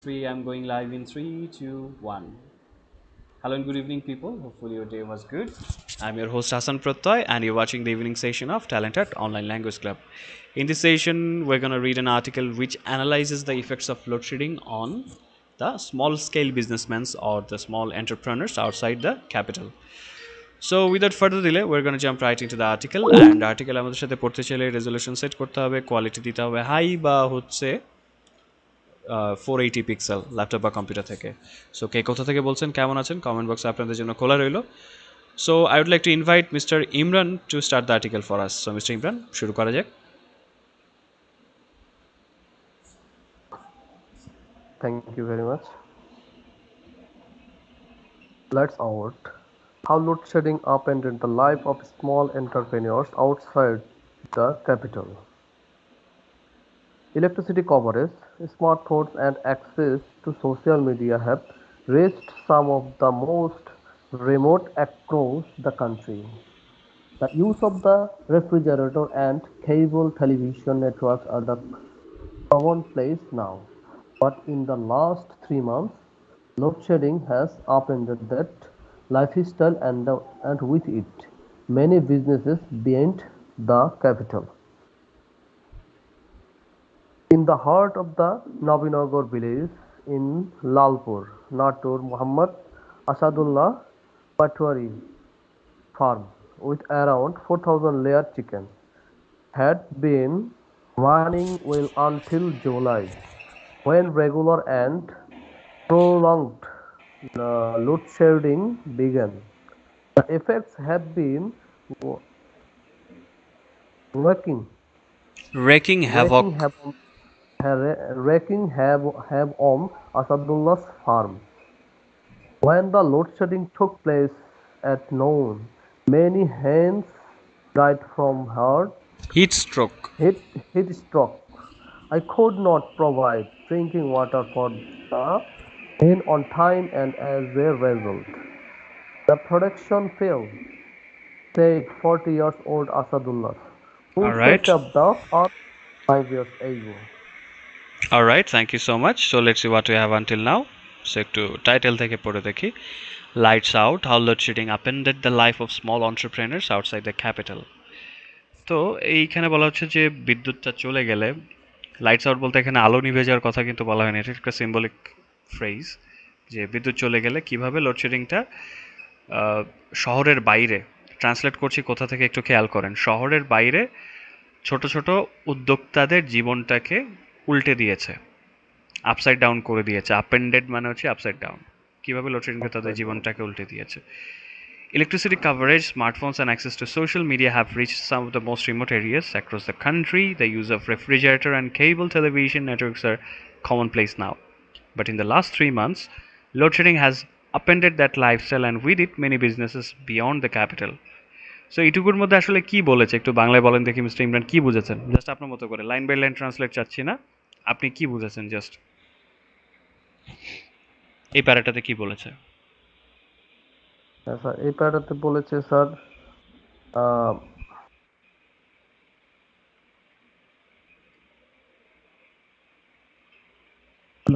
Three, I'm going live in three, two, one. Hello and good evening, people. Hopefully, your day was good. I'm your host Hassan Prottoy, and you're watching the evening session of TalentHut Online Language Club. In this session, we're going to read an article which analyzes the effects of load shedding on the small scale businessmen or the small entrepreneurs outside the capital. So, without further delay, we're going to jump right into the article. And article আমাদের সাথে পড়তে চাইলে resolution set করতে হবে, quality দিতে হবে high বা হচ্ছে 480 পিক্সেল ল্যাপটপ বা কম্পিউটার থেকে। সো কে কোথা থেকে বলছেন, কেমন আছেন, কমেন্ট বক্সে আপনাদের জন্য খোলা রইল। So I would like to invite mister Imran to start the article for us. So mister Imran, শুরু করা যাক। Thank you very much. Let's out how load shedding upended the life of small entrepreneurs outside the capital. Electricity coverage, smartphones, and access to social media have reached some of the most remote across the country. The use of the refrigerator and cable television networks are the commonplace now. But in the last 3 months, load shedding has upended that lifestyle and with it, many businesses beyond the capital. In the heart of the Nabinagar village in Lalpur, Natur, Muhammad Asadullah Patwari farm with around 4,000 layer chickens had been running well until July, when regular and prolonged load shedding began. The effects have been wrecking, Wreaking wrecking havoc. havoc, wrecking havoc on Asadullah's farm. When the load shedding took place at noon, many hens died from heart Heat stroke. heat, heat stroke. I could not provide drinking water for the hen on time, and as a result, the production fell, said 40 years old Asadullah, All who set right. up the farm 5 years ago. All right, thank you so much. So let's see what we have until now. So একটু title থেকে পড়ে দেখি। Lights out, how load shedding upended the life of small entrepreneurs outside the capital. তো এইখানে বলা হচ্ছে যে বিদ্যুৎটা চলে গেলে, লাইটস আউট বলতে এখানে আলো নিভে যাওয়ার কথা কিন্তু বলা হয়নি, এটা একটা সিম্বলিক ফ্রেজ। যে বিদ্যুৎ চলে গেলে কিভাবে লোডশেডিংটা শহরের বাইরে, ট্রান্সলেট করছি কোথা থেকে একটু খেয়াল করেন, শহরের বাইরে ছোট ছোট উদ্যোক্তাদের জীবনটাকে উল্টে দিয়েছে, আপসাইড ডাউন করে দিয়েছে। আপেন্ডেড মানে হচ্ছে আপসাইড ডাউন, কিভাবে লোডশেডিংটা তাদের Upside down. জীবনটাকে উল্টে দিয়েছে। Electricity coverage, smartphones, and access to social media have reached some of the most remote areas across the country. The use of refrigerator and cable television networks are commonplace now. But in the last 3 months, load shedding has upended that lifestyle, and with it, many businesses beyond the capital. So এইটুকুর মধ্যে আসলে কি বলেছে একটু বাংলায় বলেন দেখি mister Imran, কি বুঝেছেন? জাস্ট আপনার মতো করে, লাইন বাই লাইন ট্রান্সলেট চাচ্ছি না, আপনি কি বুঝেছেন জাস্ট এই প্যারাটাতে কি বলেছে? হ্যাঁ স্যার, এই প্যারাটাতে বলেছে স্যার আহ,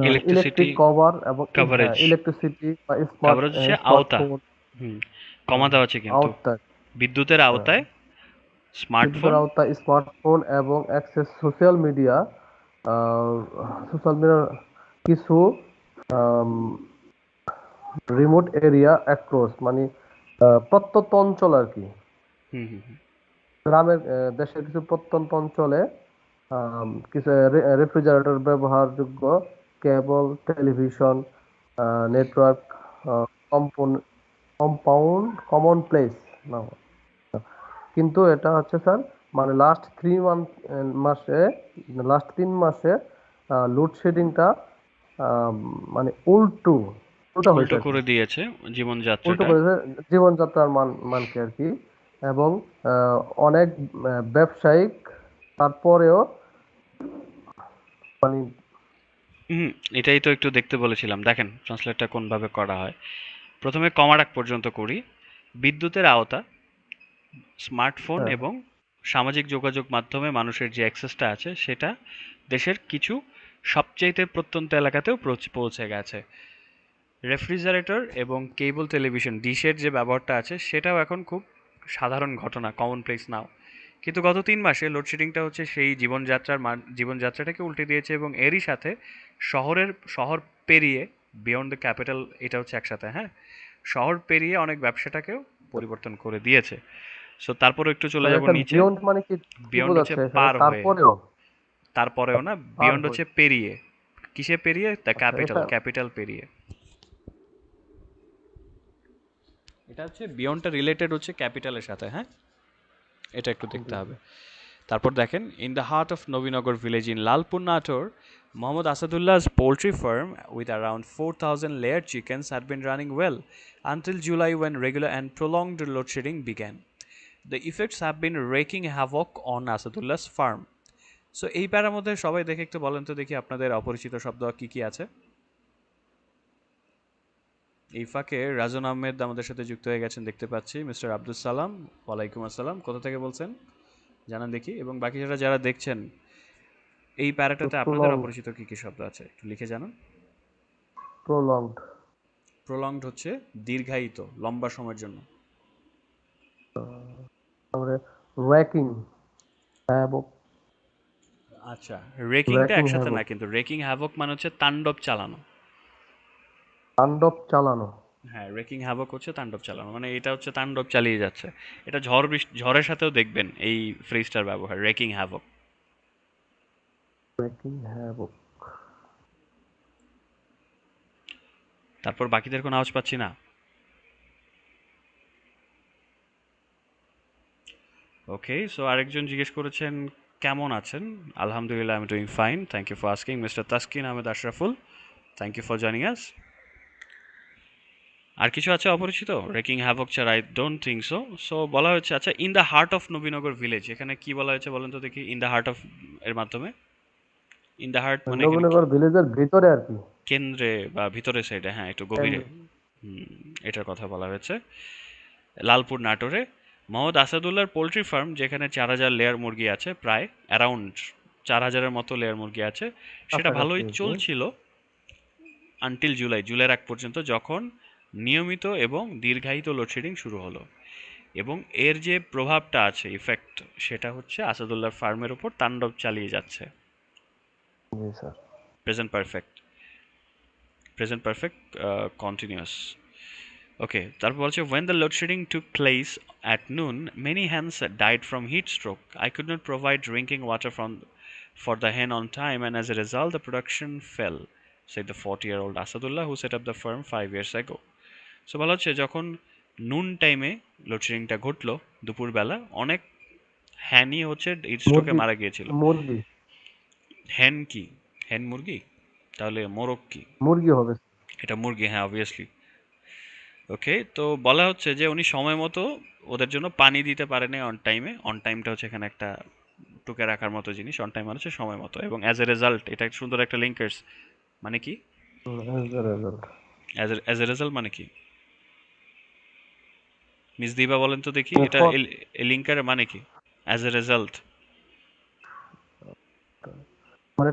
ইলেকট্রিসিটি ইলেকট্রিক কভার এবং হ্যাঁ কাভারেজ, ইলেকট্রিসিটি বা কাভারেজ হচ্ছে আওতা, স্মার্টফোন হুম, কমা দেওয়া আছে কিন্তু আওতায়, বিদ্যুতের হ্যাঁ, আওতায় স্মার্টফোন। বিদ্যুতের আওতায় স্মার্টফোন এবং অ্যাক্সেস সোশ্যাল মিডিয়া, সোশ্যাল মিডিয়ার কিছু রিমোট এরিয়া অ্যাক্রস মানে প্রত্যন্ত অঞ্চল আর কি, হুম হুম হুম। গ্রামের দেশের কিছু প্রত্যন্ত অঞ্চলে কিছু রেফ্রিজারেটর ব্যবহারযোগ্য cable television network compound common place না, কিন্তু এটা হচ্ছে স্যার মানে মাসে লাস্ট 3 মাসে লোডশেডিংটা মানে উল্টা হয়েছে উল্টো আর কি, করে দিয়েছে উল্টো জীবনযাত্রাটা। করেছে জীবনযাত্রার মানকে আর কি। এবং আহ, অনেক ব্যবসায়িক তারপরেও মানে হুম, এটাই তো একটু দেখতে বলেছিলাম, দেখেন ট্রান্সলেটটা কোনভাবে করা হয়। প্রথমে কমাডাক পর্যন্ত করি। বিদ্যুতের আওতা, স্মার্টফোন হ্যাঁ এবং সামাজিক যোগাযোগ মাধ্যমে মানুষের যে অ্যাক্সেসটা আছে সেটা দেশের কিছু সবচাইতে প্রত্যন্ত এলাকাতেও পৌঁছে গেছে। রেফ্রিজারেটর এবং কেবল টেলিভিশন ডিশের যে ব্যবহারটা আছে সেটাও এখন খুব সাধারণ ঘটনা, কমনপ্লেস নাও। কিন্তু গত 3 মাসে লোডশেডিংটা হচ্ছে সেই জীবনযাত্রাটাকে উল্টে দিয়েছে, এবং এরই সাথে শহর পেরিয়ে বিয়ন্ড দ্য ক্যাপিটাল, এটা হচ্ছে একসাথে, হ্যাঁ, শহর পেরিয়ে অনেক ব্যবসাটাকেও পরিবর্তন করে দিয়েছে। সো তারপর একটু চলে মানে যাব এটা নিচে। বিয়ন্ড মানে কি, কি বিয়ন্ড হচ্ছে বোঝাচ্ছে এখানে পার হয়ে, তারপরেও? তারপরেও না, পার বিয়ন্ড হয়ে। হচ্ছে পেরিয়ে। কিসে পেরিয়ে? দ্য আচ্ছা ক্যাপিটাল, এটা। ক্যাপিটাল পেরিয়ে। এটা হচ্ছে বিয়ন্ডটা রিলেটেড হচ্ছে ক্যাপিটালের সাথে, হ্যাঁ, এটা একটু দেখতে জি জি। হবে। তারপর দেখেন, in the heart of Nabinagar village in Lalpur Natore, Mohammad Asadullah's poultry farm with around 4,000 layered chickens had been running well until July, when regular and prolonged load shedding began. The effects have been wreaking havoc on Asadullah's farm. So এই প্যারার মধ্যে সবাই দেখে একটু বলেন তো দেখি আপনাদের অপরিচিত শব্দ কি কি আছে। এই ফাঁকে রাজন আহমেদ আমাদের সাথে যুক্ত হয়ে গেছেন দেখতে পাচ্ছি। মিস্টার আব্দুল সালাম, ওয়ালাইকুম আসসালাম, কোথা থেকে বলছেন জানান দেখি, এবং বাকি যারা যারা দেখছেন এই প্যারাটাতে আপনাদের প্রলং অপরিচিত কি কি শব্দ আছে একটু লিখে জানান। প্রলংড। প্রলংড হচ্ছে দীর্ঘায়িত, লম্বা সময়ের জন্য। তারপরে র্যাকিং হ্যাভক। আচ্ছা, রেকিংটা র্যাকিং একসাথে না, হ্যাভক, কিন্তু রেকিং হ্যাভক মানে হচ্ছে তাণ্ডব চালানো। তাণ্ডব চালানো। হ্যাঁ, রেকিং হ্যাভক হচ্ছে তাণ্ডব চালানো, মানে এটা হচ্ছে তাণ্ডব চালিয়ে যাচ্ছে। এটা ঝড়ের সাথেও দেখবেন এই ফ্রেজটার ব্যবহার, রেকিং হ্যাভক। Racking havoc. তারপর বাকিদের কোনো আওয়াজ পাচ্ছি না। ওকে, সো আরেকজন জিজ্ঞেস করেছেন কেমন আছেন। আলহামদুলিল্লাহ, I am doing fine, thank you for asking. Mister Taskin Ahmed Ashraful, thank you for joining us. আর কিছু আছে অপরিচিত রেকিং হ্যাভক ছাড়া? I don't think so. So বলা হচ্ছে, আচ্ছা, in the heart of Nabinagar village, এখানে কি বলা হয়েছে বলেন তো দেখি, ইন দ্য হার্ট অফ এর মাধ্যমে। ইন দ্য হার্ট মানে এখানে নবীনগর ভিলেজের ভিতরে আর কি। কেন্দ্রে বা ভিতরের সাইডে, হ্যাঁ, একটু গভীরে। কেন্দ্র। এটার কথা বলা হয়েছে। লালপুর নাটোরে মোহাম্মদ আসাদুল্লাহর পোলট্রি ফার্ম, যেখানে 4,000 লেয়ার মুরগি আছে, প্রায় অ্যারাউন্ড 4,000-এর মতো লেয়ার মুরগি আছে, সেটা কাছাকাছি ভালোই আর কি। চলছিল আনটিল জুলাইয়ের আগ পর্যন্ত, যখন নিয়মিত এবং দীর্ঘায়িত লোডশেডিং শুরু হলো। এবং এর যে প্রভাবটা আছে, ইফেক্ট, সেটা হচ্ছে আসাদুল্লাহর ফার্মের উপর তাণ্ডব চালিয়ে যাচ্ছে। জি sir. Present perfect, present perfect continuous. Okay, তারপর বলছে, when the load shedding took place at noon, many hens died from heat stroke. I could not provide drinking water for the hen on time, and as a result the production fell, said the 40-year-old Asadullah, who set up the firm 5 years ago. So বলা হচ্ছে, যখন নুন টাইমে লোডশেডিংটা ঘটলো, দুপুরবেলা, অনেক হ্যানই হচ্ছে hit স্ট্রোকে মুরগি। মারা গিয়েছিল। মুরগি। হ্যান কি? হ্যান মুরগি? তাহলে মোরগ কি? মুরগি হবে। এটা মুরগি, হ্যাঁ, অবভিয়াসলি। ওকে, তো বলা হচ্ছে যে উনি সময় মতো ওদের জন্য পানি দিতে পারেনি অন টাইমে। অন টাইমটা হচ্ছে এখানে একটা টুকে রাখার মতো জিনিস, অন টাইম মানে হচ্ছে সময় মতো, এবং অ্যাজ এ রেজাল্ট, এটা একটা সুন্দর একটা লিঙ্কার্স। মানে কি? As a result. As a result মানে কি? মিস দিবা বলেন তো দেখি, এটা ফর। লিঙ্কারের মানে কি? As a result. মানে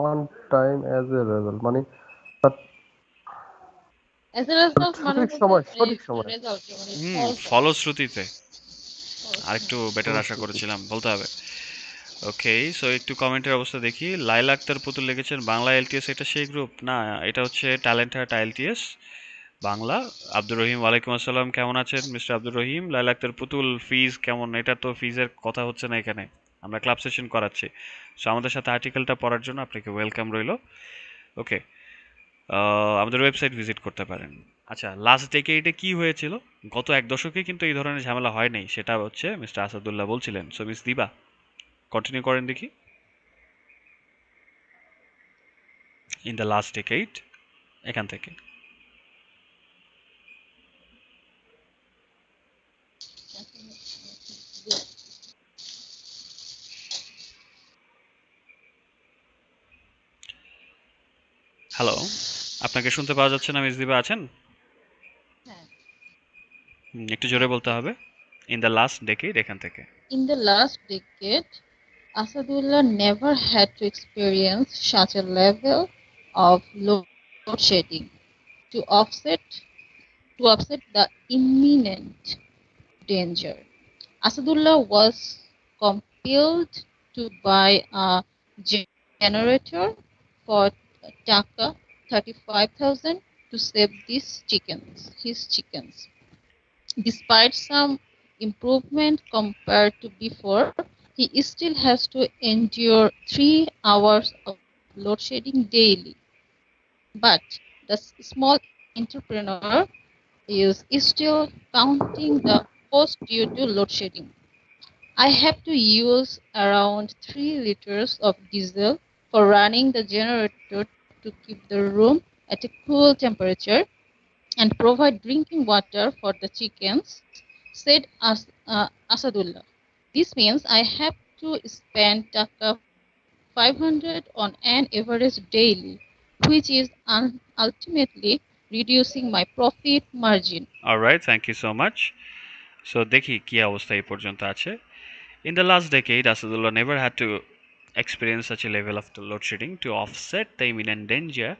on time as a result মানে তার অ্যাজ এ রেজাল্ট মানে সঠিক বলতে সময়, সঠিক সময়। রেজাল্ট মানে হুম, ফলটা ফলশ্রুতিতে। আরেকটু বেটার আশা ফলশ্রুতি। করেছিলাম, বলতে হবে। ওকে, সো একটু কমেন্টের অবস্থা দেখি। লাইলা আক্তার পুতুল লিখেছেন, বাংলা এলটিএস এটা সেই গ্রুপ না, এটা হচ্ছে talent heart IELTS Bangla. Abdur Rahim, ওয়ালাইকুম আসসালাম, কেমন আছেন মিস্টার আব্দুর রহিম? লাইলা আক্তার পুতুল, ফিজ কেমন? এটা তো ফিজের কথা হচ্ছে না এখানে, আমরা ক্লাব সেশন করাচ্ছি। সো আমাদের সাথে আর্টিকেলটা পড়ার জন্য আপনাকে ওয়েলকাম রইল। ওকে, আমাদের ওয়েবসাইট ভিজিট করতে পারেন। আচ্ছা, লাস্ট ডেকেডে কি হয়েছিল? গত এক দশকে কিন্তু এই ধরনের ঝামেলা হয় নাই, সেটা হচ্ছে মিস্টার আসাদুল্লাহ বলছিলেন। সো মিস দিবা কন্টিনিউ করেন দেখি। ইন দ্য লাস্ট ডেকেড, এখান থেকে। হ্যালো, আপনাকে শুনতে পাওয়া যাচ্ছে না মিস দিবা, আছেন? হ্যাঁ। একটু জোরে বলতে হবে। ইন দ্য লাস্ট ডেকেড, এখান থেকে। In the last decade, Asadullah never had to experience such a level of load shedding to offset the imminent danger. Asadullah was compelled to buy a generator for taka 35,000 to save his chickens. Despite some improvement compared to before, he still has to endure 3 hours of load shedding daily. But the small entrepreneur is still counting the cost due to load shedding. I have to use around 3 liters of diesel for running the generator to keep the room at a cool temperature and provide drinking water for the chickens, said Asadullah. This means I have to spend taka 500 on an average daily, which is ultimately reducing my profit margin. Alright, thank you so much. So দেখি কি অবস্থা এই পর্যন্ত আছে. In the last decade, Asadullah never had to experience such a level of load shedding. To offset the imminent danger,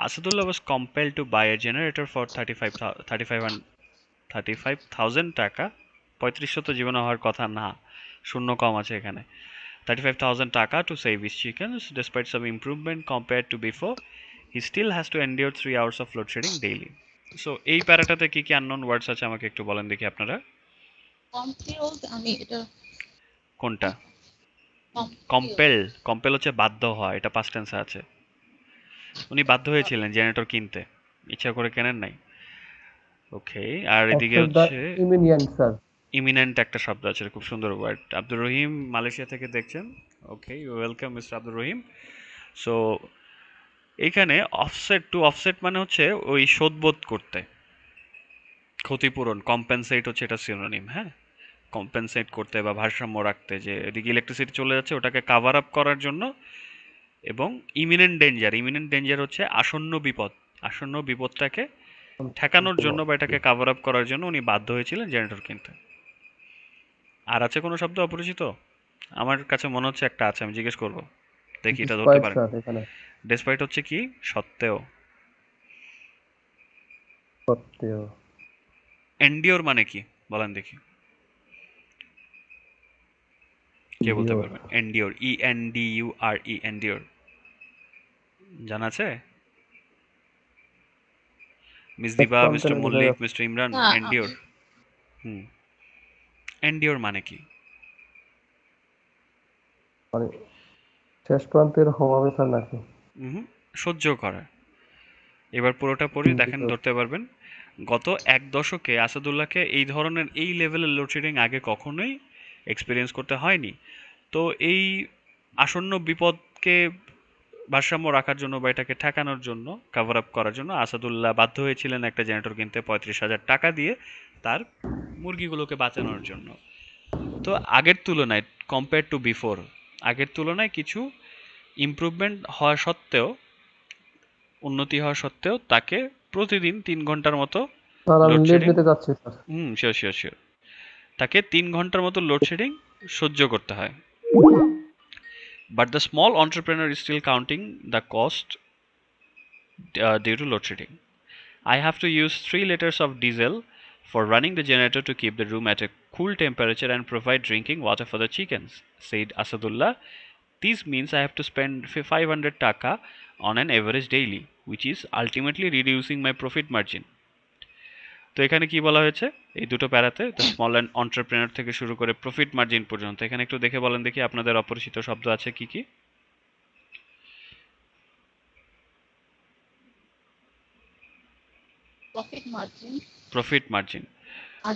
Asadullah was compelled to buy a generator for 35,000 টাকা. 3500 তো জীবনে হওয়ার কথা না, শূন্য কম আছে এখানে. 35,000 টাকা to save his chickens. Despite some improvement compared to before, he still has to endure 3 hours of load shedding daily. So এই প্যারাটাতে কি কি আননোন ওয়ার্ডস আছে আমাকে একটু বলেন দেখি আপনারা. Compelled, আমি এটা কোনটা? compelled কম্পেল হচ্ছে বাধ্য হওয়া, এটা পাস্ট টেন্সে আছে. উনি বাধ্য হয়েছিলেন জেনারেটর কিনতে, ইচ্ছা করে কেনেন নাই. ওকে, আর এদিকে Accept the হচ্ছে imminent, sir. ইমিনেন্ট একটা শব্দ আছে, খুব সুন্দর ওয়ার্ড. আব্দুর রহিম মালয়েশিয়া থেকে দেখছেন. Okay, you welcome mister Abdur Rahim. So এইখানে অফসেট মানে হচ্ছে ওই শোধবোধ করতে, ক্ষতিপূরণ, কম্পেনসেট হচ্ছে এটা সিনোনিম. হ্যাঁ, কম্পেনসেট করতে বা ভারসাম্য রাখতে, যে এদিকে ইলেকট্রিসিটি চলে যাচ্ছে ওটাকে কাভার আপ করার জন্য. এবং ইমিনেন্ট ডেঞ্জার হচ্ছে আসন্ন বিপদ, আসন্ন বিপদটাকে ঠেকানোর জন্য বা এটাকে কাভার আপ করার জন্য উনি বাধ্য হয়েছিলেন জেনারেটর কিনতে. আর আছে কোনো শব্দ অপরিচিত? আমার কাছে মনে হচ্ছে একটা আছে, আমি জিজ্ঞেস করব, দেখি এটা ধরতে Despite, পারেন. sir, এখানে ডেসপাইট হচ্ছে কি? সত্ত্বেও. সত্ত্বেও এন্ডিওর মানে কি বলেন দেখি, কে বলতে endure পারবেন? এন্ডিওর, ENDURE, এন্ডিওর জানা আছে? মিস শেষ দিবা, প্রান্তে মিস্টার নাকি মল্লিক, জায়গা মিস্টার ইমরান, না এন্ডিওর. হুম, এন্ডিওর মানে কি? মানে শেষ প্রান্তের হবে স্যার নাকি হুম, সহ্য করা. এবার পুরোটা পড়ি, দেখেন endure ধরতে পারবেন. গত এক দশকে আসাদুল্লাহকে এই ধরনের এই লেভেলের লোডশেডিং আগে কখনোই এক্সপিরিয়েন্স করতে হয়নি. তো এই আসন্ন বিপদকে ভারসাম্য রাখার জন্য বা এটাকে ঠেকানোর জন্য, কাভার আপ করার জন্য আসাদুল্লাহ বাধ্য হয়েছিলেন একটা জেনারেটর কিনতে 35,000 টাকা দিয়ে তার মুরগিগুলোকে বাঁচানোর জন্য. তো আগের তুলনায়, কম্পেয়ার টু বিফোর, আগের তুলনায় কিছু ইমপ্রুভমেন্ট হওয়া সত্ত্বেও, উন্নতি হওয়া সত্ত্বেও তাকে প্রতিদিন 3 ঘন্টার মতো স্যার আমি লিভ লোডশেডিং, নিতে যাচ্ছি স্যার শিওর শিওর শিওর, তাকে 3 ঘন্টার মতো লোডশেডিং সহ্য করতে হয়. But the small entrepreneur is still counting the cost due to load shedding. I have to use 3 liters of diesel for running the generator to keep the room at a cool temperature and provide drinking water for the chickens, said Asadullah. This means I have to spend 500 taka on an average daily, which is ultimately reducing my profit margin. তো এখানে কি বলা হয়েছে এই দুটো প্যারাতে? The small and entrepreneur থেকে শুরু করে প্রফিট মার্জিন পর্যন্ত. এখানে একটু দেখে বলেন দেখি আপনাদের অপরিচিত শব্দ আছে কি কি. profit margin প্রফিট মার্জিন, আর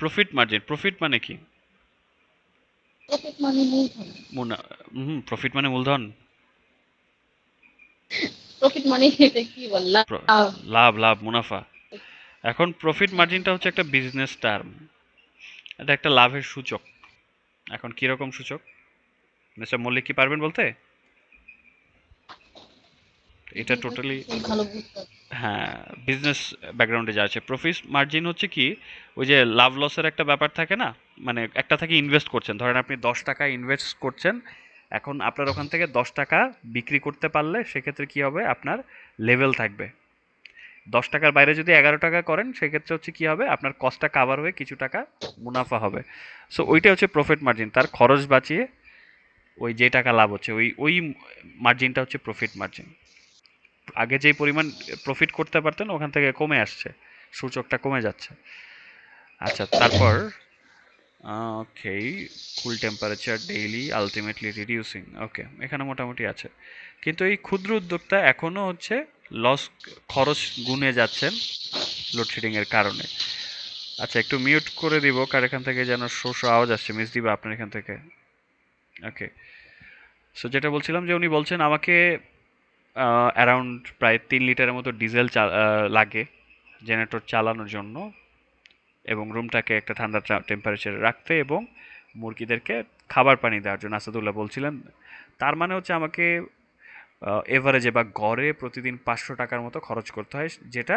প্রফিট মার্জিন, প্রফিট মানে কি? profit মানে মূলধন প্রফিট মানে মূলধন, profit মানে এটা কি বললাম লাভ, লাভ, মুনাফা. এখন প্রফিট মার্জিনটা হচ্ছে একটা বিজনেস টার্ম, এটা একটা লাভের সূচক. এখন কিরকম সূচক মিস্টার মল্লিক কি পারবেন বলতে? এটা টোটালি, ভালো বুঝতে হ্যাঁ, বিজনেস ব্যাকগ্রাউন্ডে যা আছে, প্রফিট মার্জিন হচ্ছে কি, ওই যে লাভ লসের একটা ব্যাপার থাকে না, মানে একটা থেকে ইনভেস্ট করছেন, ধরেন আপনি 10 টাকা ইনভেস্ট করছেন, এখন আপনার ওখান থেকে 10 টাকা বিক্রি করতে পারলে সেক্ষেত্রে কি হবে, আপনার লেভেল থাকবে। 10 টাকার বাইরে যদি 11 টাকা করেন সেক্ষেত্রে হচ্ছে কি হবে, আপনার কস্টটা কাভার হয়ে কিছু টাকা মুনাফা হবে। সো ওইটা হচ্ছে প্রফিট মার্জিন, তার খরচ বাঁচিয়ে ওই যে টাকা লাভ হচ্ছে ওই ওই মার্জিনটা হচ্ছে প্রফিট মার্জিন। আগে যেই পরিমাণ প্রফিট করতে পারতেন ওখান থেকে কমে আসছে, সূচকটা কমে যাচ্ছে। আচ্ছা, তারপর ওকে, কুল টেম্পারেচার ডেইলি আলটিমেটলি রিডিউসিং, ওকে, এখানে মোটামুটি আছে। কিন্তু এই ক্ষুদ্র উদ্যোক্তা এখনো হচ্ছে লস, খরচ গুনে যাচ্ছেন লোডশেডিং এর কারণে। আচ্ছা, একটু মিউট করে দিব, কার এখান থেকে যেন শো শো আওয়াজ আসছে, মিস দিবা আপনার এখান থেকে। ওকে, সো যেটা বলছিলাম যে উনি বলছেন আমাকে অ্যারাউন্ড প্রায় 3 লিটারের মতো ডিজেল লাগে জেনারেটর চালানোর জন্য, এবং রুমটাকে একটা ঠান্ডা টেম্পারেচারে রাখতে, এবং মুরগিদেরকে খাবার পানি দেওয়ার জন্য আসাদুল্লাহ বলছিলেন। তার মানে হচ্ছে আমাকে এভারেজে বা গড়ে প্রতিদিন 500 টাকার মতো খরচ করতে হয়, যেটা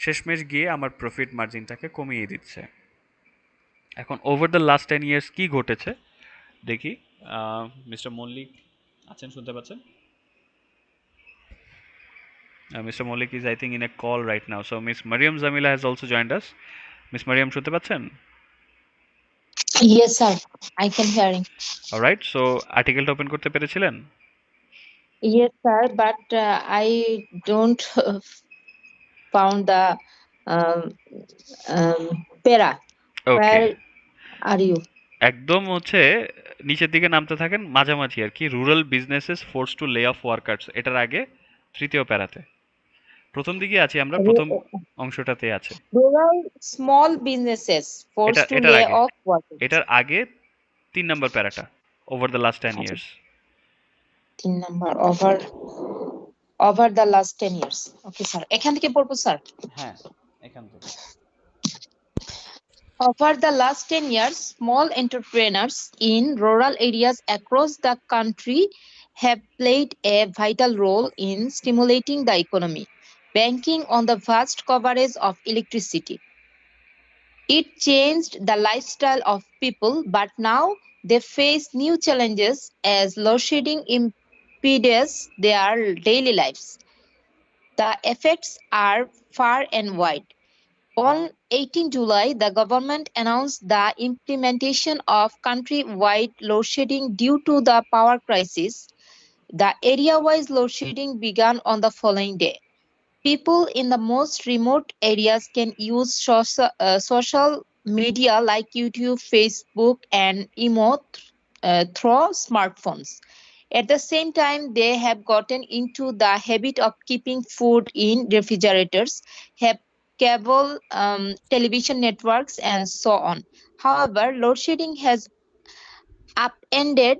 শেষমেশ গিয়ে আমার প্রফিট মার্জিনটাকে কমিয়ে দিচ্ছে। এখন ওভার দ্য লাস্ট 10 ইয়ার্স কি ঘটেছে দেখি। মিস্টার মল্লিক আছেন, শুনতে পাচ্ছেন? Mister Mallik is I think in a call right now, so miss Mariam Jamila has also joined us. Miss Mariam শুনতে পাচ্ছেন? Yes, sir. I can hearing. Alright, so আর্টিকেলটা ওপেন করতে পেরেছিলেন? Yes, sir. But I don't found the um, para. Okay, Where are you? একদম হচ্ছে নিচের দিকে নামতে থাকেন, মাঝামাঝি আর কি, rural businesses forced to lay off workers, এটার আগে তৃতীয় প্যারাতে, প্রথম দিকে আছি আমরা, প্রথম অংশটাতে আছে। Rural small businesses forced to এটার lay আগে, off workers. এটার আগে 3 নম্বর প্যারাটা, over the last 10 years. 3 number over the last 10 years. Okay, sir. এখান থেকে পড়বো, স্যার? হ্যাঁ, এখান থেকে। Over the last 10 years, small entrepreneurs in rural areas across the country have played a vital role in stimulating the economy, banking on the vast coverage of electricity. It changed the lifestyle of people, but now they face new challenges as load shedding impedes their daily lives. The effects are far and wide. On 18 July, the government announced the implementation of country-wide load shedding due to the power crisis. The area-wise load shedding began on the following day. People in the most remote areas can use social media like YouTube, Facebook, and emo through smartphones. At the same time, they have gotten into the habit of keeping food in refrigerators, have cable television networks, and so on. However, load shedding has upended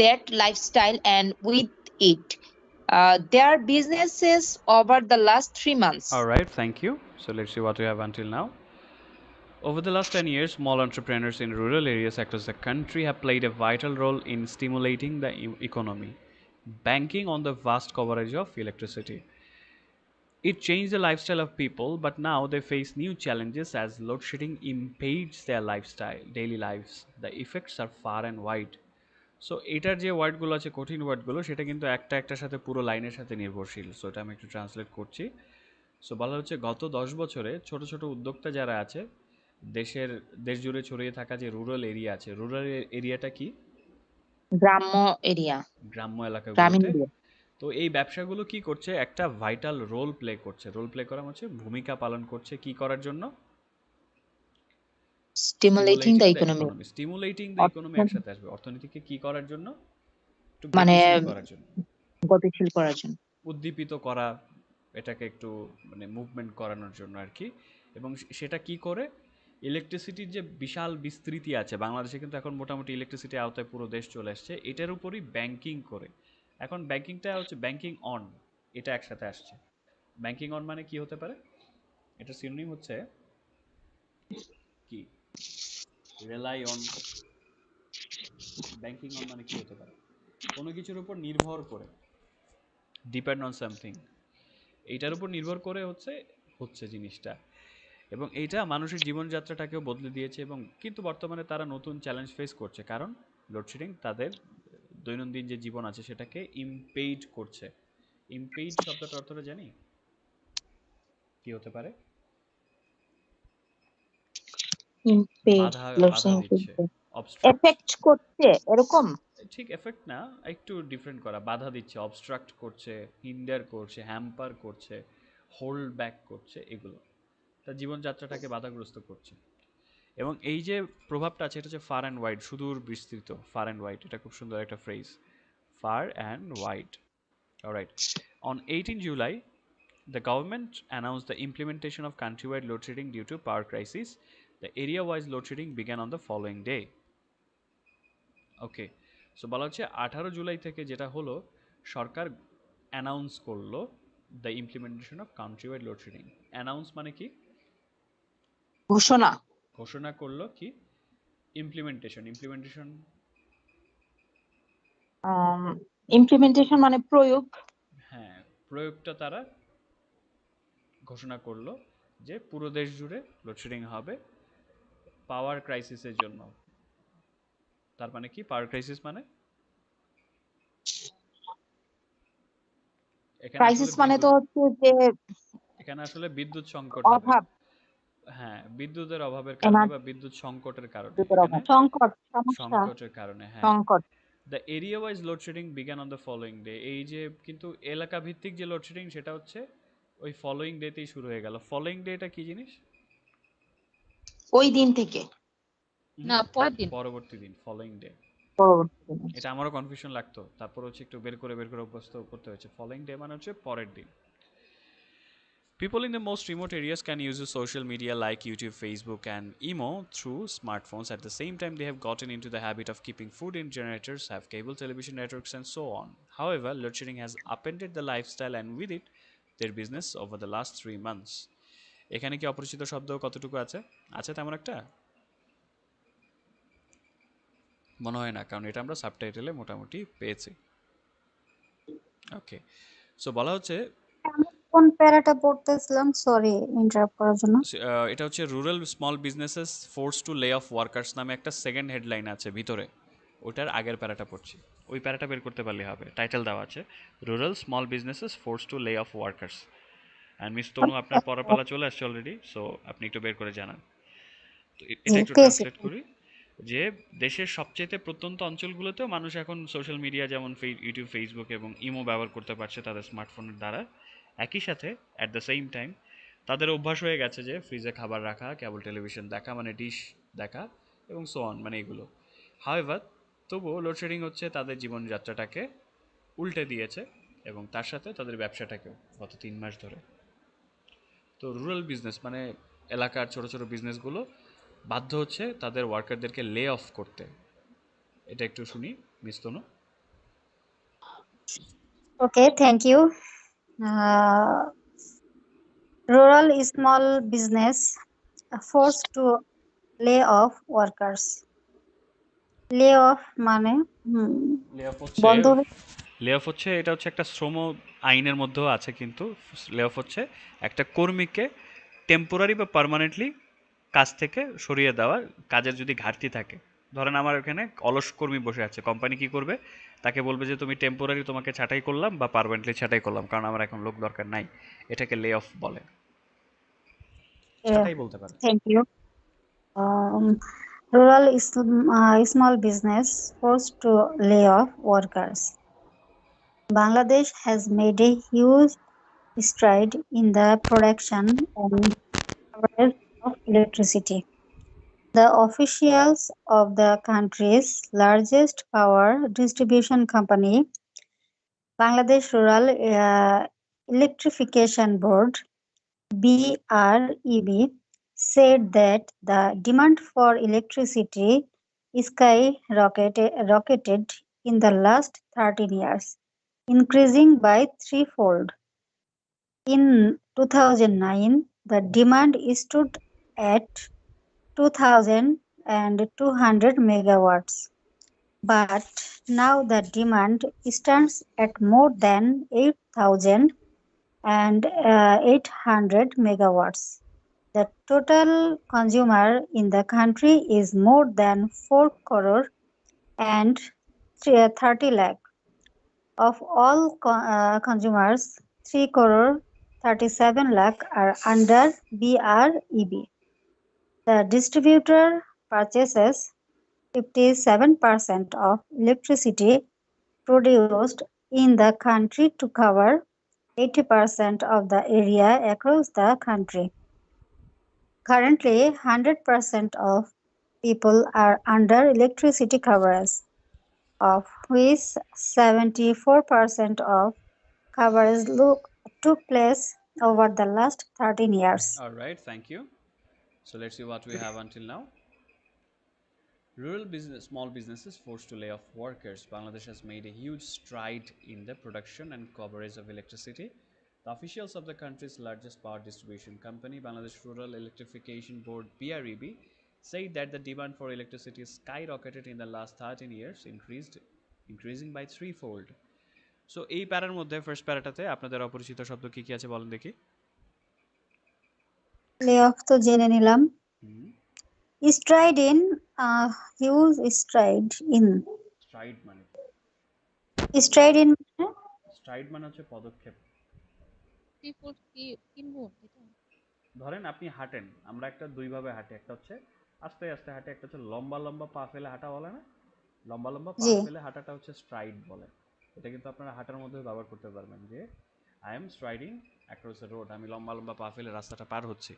that lifestyle, and with it, their businesses over the last 3 months. Alright, thank you. So let's see what we have until now. Over the last 10 years, small entrepreneurs in rural areas across the country have played a vital role in stimulating the economy, banking on the vast coverage of electricity. It changed the lifestyle of people, but now they face new challenges as load shedding impedes their lifestyle, daily lives. The effects are far and wide. So এটার যে ওয়ার্ডগুলো আছে, কঠিন ওয়ার্ডগুলো, সেটা কিন্তু একটা একটার সাথে পুরো লাইনের সাথে নির্ভরশীল। সো এটা আমি একটু ট্রান্সলেট করছি। সো বলা হচ্ছে গত 10 বছরে ছোট ছোট উদ্যোক্তা যারা আছে, দেশ জুড়ে ছড়িয়ে থাকা যে রুরাল এরিয়া আছে, রুরাল এরিয়াটা কি? গ্রাম্য এরিয়া, গ্রাম্য গ্রামীণ এলাকাগুলোতে। এরিয়া। তো এই ব্যবসাগুলো কি করছে, একটা ভাইটাল রোল প্লে করছে, রোল প্লে করা হচ্ছে ভূমিকা পালন করছে কি করার জন্য? Stimulating stimulating the the economy, economy, stimulating the economy একসাথে আসবে, অর্থনীতিকে কি করার জন্য? একটু মানে গতিশীল করার জন্য, গতিশীল করার জন্য। উদ্দীপিত করা, এটাকে একটু মানে মুভমেন্ট করানোর জন্য আর কি। এবং সেটা কি করে, ইলেকট্রিসিটির যে বিশাল বিস্তৃতি আছে বাংলাদেশে, কিন্তু এখন মোটামুটি ইলেকট্রিসিটির আওতায় পুরো দেশ চলে আসছে, এটার উপরই ব্যাংকিং করে। এখন ব্যাংকিংটা হচ্ছে ব্যাংকিং অন, এটা একসাথে আসছে। ব্যাংকিং অন মানে কি হতে পারে? এটা সিনোনিম হচ্ছে কি, রিলাই অন। ব্যাংকিং অন মানে কি হতে পারে? কোনো কিছুর উপর নির্ভর করে, ডিপেন্ড অন সামথিং। এইটার উপর নির্ভর করে হচ্ছে জিনিসটা, এবং এইটা মানুষের জীবনযাত্রাটাকেও বদলে দিয়েছে, এবং কিন্তু বর্তমানে তারা নতুন চ্যালেঞ্জ ফেস করছে, কারণ লোডশেডিং তাদের দৈনন্দিন যে জীবন আছে সেটাকে ইমপেইড করছে। ইমপেইড শব্দটার অর্থটা জানি কি হতে পারে? ইমপেড বাধা, বাধা লোডশেডিং দিচ্ছে, অবস্ট্রাক্ট। এফেক্ট করছে এরকম। ঠিক এফেক্ট না, একটু ডিফারেন্ট করা, বাধা দিচ্ছে, অবস্ট্রাক্ট করছে, হিন্ডার করছে, হ্যাম্পার করছে, হোল্ড ব্যাক করছে, এগুলো তার জীবনযাত্রাটাকে বাধাগ্রস্ত করছে। এবং এই যে প্রভাবটা আছে এটা হচ্ছে ফার অ্যান্ড ওয়াইড, সুদূর বিস্তৃত। ফার অ্যান্ড ওয়াইড, এটা খুব সুন্দর একটা phrase, fur and wide. Alright, on 18 July, the government announced the implementation of countrywide load shedding due to power crisis. The area-wise load shedding began on the following day. Okay, so বলা হচ্ছে 18 জুলাই থেকে যেটা হলো, সরকার announce করলো the implementation of country-wide load shedding. Announce মানে কি? ঘোষণা। ঘোষণা করলো কি? ইমপ্লিমেন্টেশন। ইমপ্লিমেন্টেশন ইমপ্লিমেন্টেশন মানে প্রয়োগ। হ্যাঁ, প্রয়োগটা তারা ঘোষণা করলো যে পুরো দেশ জুড়ে লোডশেডিং হবে পাওয়ার ক্রাইসিসের জন্য। তার মানে কি পাওয়ার ক্রাইসিস মানে? এখানে আসলে ক্রাইসিস মানে তো বিদ্যুৎ, হচ্ছে যে এখানে আসলে বিদ্যুৎ সংকট হবে। অভাব, হ্যাঁ, বিদ্যুতের অভাবের কারণে বা বিদ্যুৎ সংকটের কারণে, এনার্জির এখানে অভাব, সংকট, সমস্যা, সংকটের কারণে। হ্যাঁ, সংকট। The area wise load shedding began on the following day. এই যে কিন্তু এলাকা ভিত্তিক যে লোডশেডিং সেটা হচ্ছে ওই ফলোয়িং ডেতেই শুরু হয়ে গেল। ফলোয়িং ডে এটা কি জিনিস? ওই দিন থেকে, না, পরের দিন। পরবর্তী দিন, ফলোয়িং ডে। পরবর্তী দিন। এটা আমারও কনফিউশন লাগতো, তারপর হচ্ছে একটু বের করে অভ্যস্ত করতে হয়েছে। ফলোয়িং ডে মানে হচ্ছে পরের দিন। People in the most remote areas can use social media like YouTube, Facebook, and emo through smartphones. At the same time, they have gotten into the habit of keeping food in generators, have cable television networks, and so on. However, load shedding has upended the lifestyle and with it, their business over the last 3 months. এখানে কি অপরিচিত শব্দ কতটুকু আছে? আছে তেমন একটা? মনে হয় না, কারণ এটা আমরা সাবটাইটেলে মোটামুটি পেয়েছি। ওকে, সো বলা হচ্ছে আমি কোন প্যারাটা পড়তেছিলাম, সরি ইন্টারাপ্ট করার জন্য। এটা হচ্ছে rural small businesses forced to lay off workers নামে একটা সেকেন্ড হেডলাইন আছে ভিতরে, ওটার আগের প্যারাটা পড়ছি। ওই প্যারাটা বের করতে পারলে হবে, টাইটেল দেওয়া আছে rural small businesses forced to lay off workers. And miss Tanu, আপনার পড়াপালা চলে আসছে অলরেডি, সো আপনি একটু বের করে জানান। তো এটা একটু পেয়েছি। ট্রান্সলেট করি, যে দেশের সবচেয়ে প্রত্যন্ত অঞ্চলগুলোতেও মানুষ এখন সোশ্যাল মিডিয়া যেমন ইউটিউব, ফেসবুক এবং ইমো ব্যবহার করতে পারছে তাদের স্মার্টফোনের দ্বারা। একই সাথে অ্যাট দ্য সেম টাইম তাদের অভ্যাস হয়ে গেছে যে ফ্রিজে খাবার রাখা, কেবল টেলিভিশন দেখা মানে ডিশ দেখা, এবং সো অন, মানে এগুলো। হাউএভার, তবুও লোডশেডিং হচ্ছে তাদের জীবনযাত্রাটাকে উল্টে দিয়েছে, এবং তার সাথে তাদের ব্যবসাটাকেও গত 3 মাস ধরে। তো রুরাল বিজনেস মানে এলাকার ছোট ছোট বিজনেসগুলো বাধ্য হচ্ছে তাদের ওয়ার্কারদেরকে লে অফ করতে। এটা একটু শুনি miss Tanu. Okay, thank you. Rural small business force to lay off workers. Lay off মানে লে অফ হচ্ছে, বন্ধ হয়ে লে অফ হচ্ছে, এটা হচ্ছে একটা শ্রম আইনের মধ্যেও আছে, কিন্তু লে অফ হচ্ছে একটা কর্মীকে টেম্পোরারি বা পার্মানেন্টলি কাজ থেকে সরিয়ে দেওয়া, কাজের যদি ঘাটতি থাকে। ধরেন আমার এখানে অলস কর্মী বসে আছে, কোম্পানি কি করবে, তাকে বলবে যে তুমি টেম্পোরারি তোমাকে ছাঁটাই করলাম বা পার্মানেন্টলি ছাঁটাই করলাম, কারণ আমার এখন লোক দরকার নাই। এটাকে লে অফ বলে, ছাঁটাই বলতে পারে। Thank you. Rural small business forced to lay off workers. Bangladesh has made a huge stride in the production and storage of electricity. The officials of the country's largest power distribution company, Bangladesh Rural Electrification Board, BREB, said that the demand for electricity skyrocketed in the last 13 years, increasing by threefold. In 2009, the demand stood at 2,200 megawatts, but now the demand stands at more than 8,000, and 800 megawatts. The total consumer in the country is more than 4 crore and 30 lakh. Of all consumers, 3 crore 37 lakh are under BREB. The distributor purchases 57% of electricity produced in the country to cover 80% of the area across the country. Currently, 100% of people are under electricity coverage, of which 74% of coverage took place over the last 13 years. All right, thank you. So let's see what we have until now. Rural business, small businesses forced to lay off workers. Bangladesh has made a huge stride in the production and coverage of electricity. The officials of the country's largest power distribution company, Bangladesh Rural Electrification Board (BREB), said that the demand for electricity skyrocketed in the last 13 years, increasing by threefold. So এই প্যারার মধ্যে first প্যারাটাতে আপনাদের অপরিচিত শব্দ কি কি আছে বলেন দেখি। লে অফ তো জেনে নিলাম। Hmm, stride in, huge stride in. Stride মানে স্ট্রাইড ইন স্ট্রাইড মানে হচ্ছে পদক্ষেপ। ধরেন আপনি হাঁটেন, আমরা একটা দুইভাবে হাঁটি, একটা হচ্ছে আস্তে আস্তে হাঁটে, একটা হচ্ছে লম্বা লম্বা পা ফেলে হাঁটা বলে না, লম্বা লম্বা পা জি। ফেলে হাঁটাটা হচ্ছে স্ট্রাইড বলে। এটা কিন্তু আপনারা হাঁটার মধ্যে ব্যবহার করতে পারবেন যে I am striding across the road, আমি লম্বা লম্বা পা ফেলে রাস্তাটা পার হচ্ছি।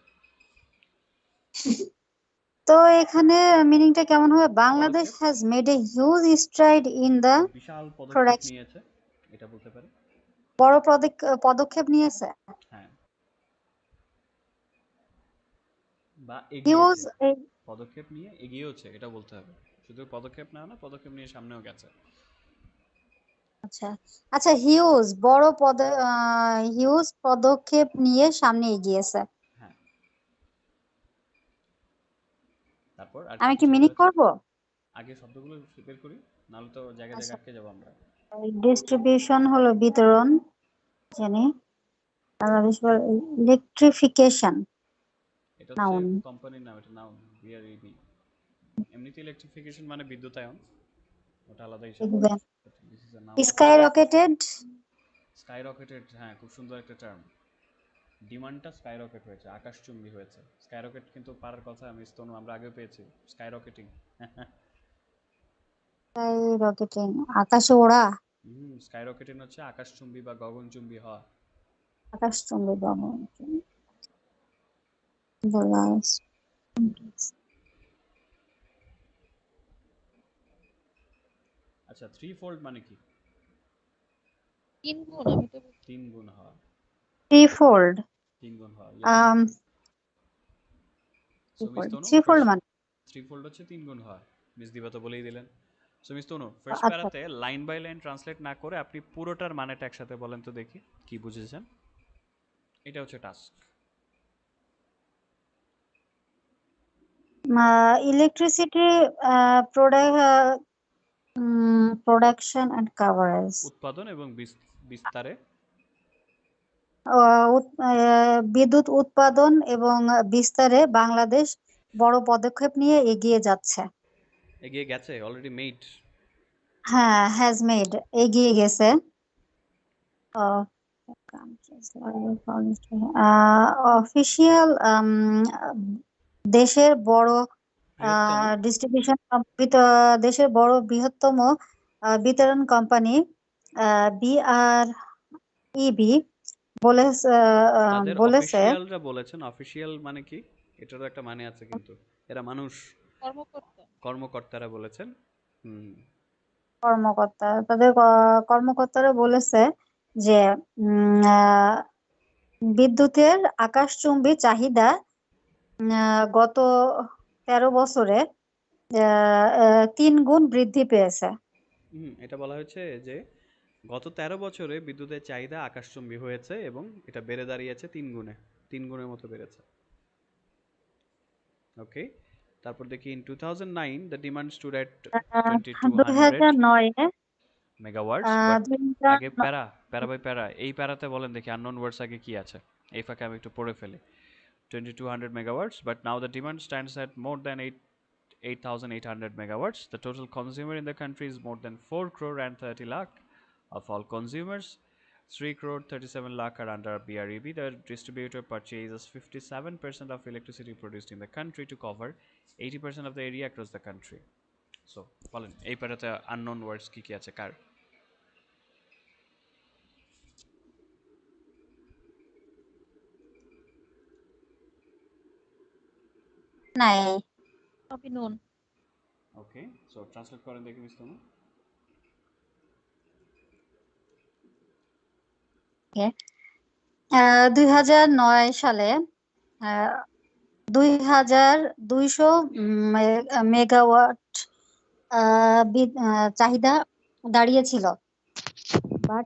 তো এখানে মিনিংটা কেমন হবে? Bangladesh has made a huge stride in the বিশাল পদক্ষেপ প্রোডাকশন। নিয়েছে, এটা বলতে পারে। বড় পদক্ষেপ নিয়েছে। হ্যাঁ, বা হিউজ এগিয়েছে, পদক্ষেপ নিয়ে এগিয়েছে এটা বলতে হবে। শুধু পদক্ষেপ না, না পদক্ষেপ নিয়ে সামনেও গেছে। আচ্ছা আচ্ছা, হিউজ পদক্ষেপ নিয়ে সামনে এগিয়েছে। হ্যাঁ, তারপর আর আমি কি কিছু মিনিং রয়েছে? করব? আগে শব্দগুলো বের করি, নাহলে তো জায়গায় আচ্ছা, জায়গায় আটকে যাবো আমরা। ডিস্ট্রিবিউশন হলো বিতরণ, জানি। বাংলাদেশ ইলেকট্রিফিকেশন এটা হচ্ছে নাউন। কোম্পানির নাম, এটা নাউন, বিআরইবি। এমনিতে ইলেকট্রিফিকেশন মানে বিদ্যুতায়ন, ওটা আলাদা হিসাব। This is a noun. Skyrocketed. Skyrocketed, হ্যাঁ খুব সুন্দর একটা টার্ম। ডিমান্ডটা স্কাই রকেট হয়েছে, আকাশচুম্বী হয়েছে। স্কাই রকেট কিন্তু পারার কথা, আমি স্তনু আমরা আগেও পেয়েছি, স্কাই রকেটিং। স্কাই রকেটিং, আকাশে ওড়া। স্কাই রকেটিং হচ্ছে আকাশচুম্বী বা গগনচুম্বী হওয়া। আকাশচুম্বী ভ্রমণ। The last. আচ্ছা, থ্রি ফোল্ড মানে কি? তিন গুণ হওয়া। Threefold. তিন গুণ হওয়া, Um, threefold মানে থ্রি ফোল্ড হচ্ছে তিন গুণ হওয়া। মিস দিবা তো বলেই দিলেন। সো মিস তনু, ফার্স্ট আচ্ছা, প্যারাতে লাইন বাই লাইন ট্রান্সলেট না করে আপনি পুরোটার মানেটা একসাথে বলেন তো দেখি কি বুঝেছেন। এটা হচ্ছে task. electricity production and coverage. উৎপাদন এবং বিস্তারে, বিদ্যুৎ উৎপাদন এবং বিস্তারে বাংলাদেশ বড় পদক্ষেপ নিয়ে এগিয়ে যাচ্ছে। এগিয়ে গেছে, অলরেডি মেড। হ্যাঁ, হ্যাজ মেড, এগিয়ে গেছে। অফিসিয়াল দেশের বড় ডিস্ট্রিবিউশন, দেশের বড় বৃহত্তম বিতরণ কোম্পানি বিআরইবি তাদের বলেছে। অফিসিয়ালরা বলেছেন, অফিসিয়াল মানে কি এটারও একটা মানে আছে কিন্তু, এরা মানুষ, কর্মকর্তারা বলেছেন। তাদের কর্মকর্তারা বলেছে যে বিদ্যুতের আকাশচুম্বী চাহিদা গত 13 বছরে 3 গুণ বৃদ্ধি পেয়েছে। এটা বলা হয়েছে যে গত 13 বছরে বিদ্যুতের চাহিদা আকাশচুম্বী হয়েছে এবং এটা বেড়ে দাঁড়িয়েছে 3 গুণে, 3 গুণের মতো বেড়েছে। ওকে, তারপর দেখি in 2009 the demand stood at 2200। 2009-এ মেগাওয়ার্ডস, আহ, বাট 2009 আগে প্যারা প্যারা বাই প্যারা, এই প্যারাতে বলেন দেখি আননোন ওয়ার্ডস আগে কি আছে, এই ফাঁকে আমি একটু পড়ে ফেলি। 2200 megawatts, but now the demand stands at more than 8,800 megawatts. The total consumer in the country is more than 4 crore and 30 lakh. Of all consumers, 3 crore 37 lakh are under BREB. The distributor purchases 57% of electricity produced in the country to cover 80% of the area across the country. So, বলেন এই প্যারাতে unknown words কি কি আছে কার? নাই। Copy known. Okay, so translate করেন দেখি miss তোমার। 2009 সালে 2200 মেগাওয়াট চাহিদা দাঁড়িয়েছিল, বাট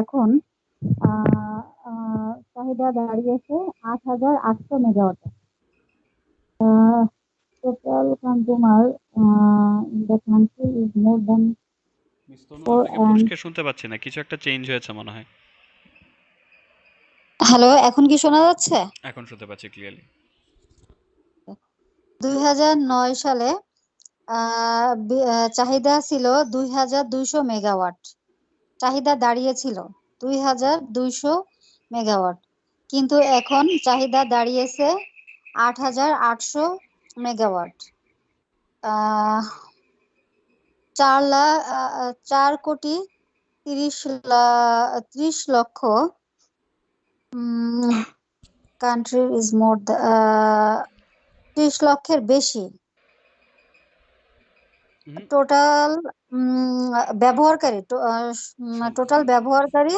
এখন চাহিদা দাঁড়িয়েছে 8800 megawatt. Total consumer in the country is more than miss Tanu 4 আপনাকে and পরিষ্কার শুনতে পাচ্ছি না, কিছু একটা চেঞ্জ হয়েছে মনে হয়। হ্যালো, এখন কি শোনা যাচ্ছে? এখন শুনতে পাচ্ছি ক্লিয়ারলি। 2009 সালে চাহিদা ছিল 2200 মেগাওয়াট, চাহিদা দাঁড়িয়েছিল 2200 মেগাওয়াট, কিন্তু এখন চাহিদা দাঁড়িয়েছে 8800 মেগাওয়াট। 4 কোটি 30 লক্ষ কান্ট্রি ইজ মোর 30 লক্ষের বেশি টোটাল ব্যবহারকারী, টোটাল ব্যবহারকারী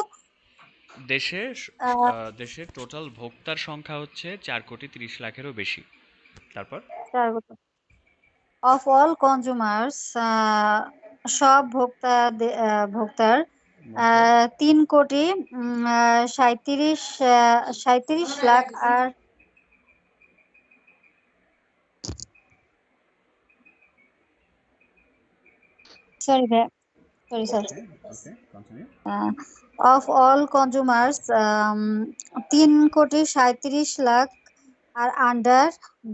দেশের টোটাল ভোক্তার সংখ্যা হচ্ছে 4,30,00,000-এরও বেশি। তারপর অফ অল কনজিউমার্স, সব ভোক্তার মধ্যে 3 কোটি 37 লাখ আর sorry sir, okay continue. Of all consumers 3 কোটি 37 লাখ আর আন্ডার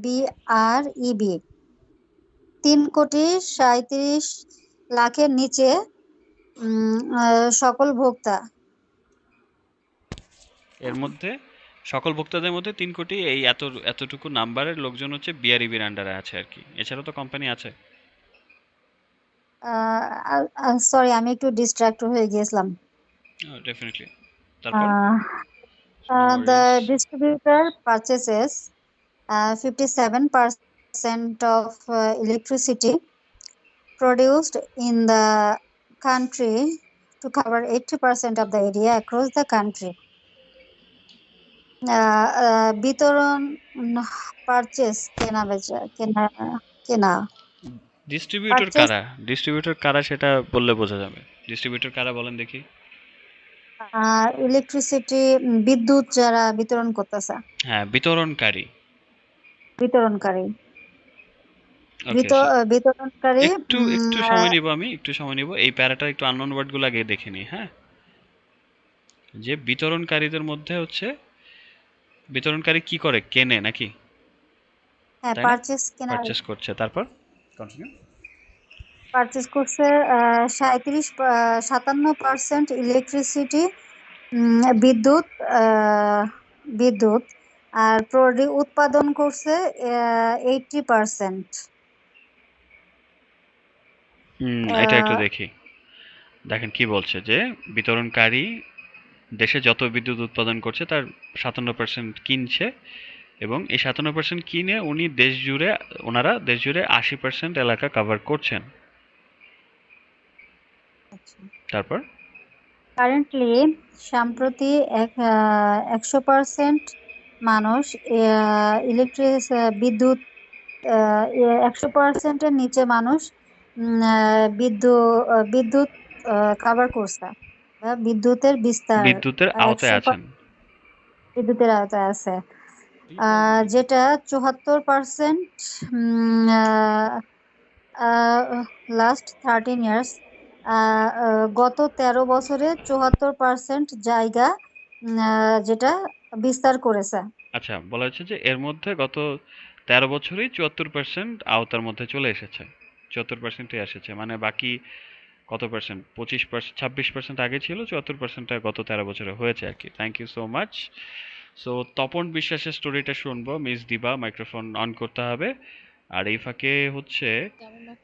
BREB, 3 কোটি 37 লাখের নিচে সকল ভোক্তা। এর মধ্যে সকল ভোক্তাদের মধ্যে 3 কোটি এই এতটুকু নাম্বারের লোকজন হচ্ছে বিআরইবির আন্ডারে আছে আর কি, এছাড়াও তো কোম্পানি আছে। সরি, আমি একটু ডিস্ট্রাক্ট হয়ে গিয়েছিলাম। ডেফিনেটলি। তারপর The distributor purchases 57% of electricity produced in the country to cover 80% of the area across the country. বিতরণ পারচেস কেনা ডিস্ট্রিবিউটর পারচেস কারা, ডিস্ট্রিবিউটর কারা সেটা বললে বোঝা যাবে। ডিস্ট্রিবিউটর কারা বলেন দেখি। ইলেকট্রিসিটি, বিদ্যুৎ যারা বিতরণ করতেছে, হ্যাঁ, বিতরণকারী। বিতরণকারী ওকে, বিতরণকারী একটু সময় নিব, একটু সময় নিব, এই প্যারাটা একটু আননোন ওয়ার্ডগুলো আগে দেখে নিই। হ্যাঁ, যে বিতরণকারীদের মধ্যে হচ্ছে বিতরণকারী কি করে, কেনে নাকি, হ্যাঁ, তাই না? পারচেস পারচেস করছে। তারপর কন্টিনিউ। পারচেস করছে 57% ইলেকট্রিসিটি, বিদ্যুৎ বিদ্যুৎ আর উৎপাদন করছে 80%। এটা একটু দেখি। দেখেন কি বলছে, যে বিতরণকারী দেশে যত বিদ্যুৎ উৎপাদন করছে তার 57% কিনছে, এবং এই 57% কিনে ওনারা দেশ জুড়ে 80% এলাকা কভার করছেন। তারপর কারেন্টলি সম্প্রতি 100% মানুষ বিদ্যুৎ 100%-এর নিচে মানুষ বিদ্যুৎ কভার করছে, বিদ্যুতের বিস্তার বিদ্যুতের আওতায় 100% আছেন। বিদ্যুতের আওতায় আছে, যেটা 74% লাস্ট 13 ইয়ার্স গত 13 বছরে 74% জায়গা যেটা বিস্তার করেছে। আচ্ছা, বলা হচ্ছে যে এর মধ্যে গত 13 বছরেই 74% আওতার মধ্যে চলে এসেছে। 74%ই এসেছে, মানে বাকি কত পার্সেন্ট, 25%, 26% আগে ছিল, 74%টা গত 13 বছরে হয়েছে আর কি। Thank you so much. So Tapan বিশ্বাসের স্টোরিটা শুনবো। মিস দিবা, মাইক্রোফোন অন করতে হবে। আর এই ফাঁকে হচ্ছে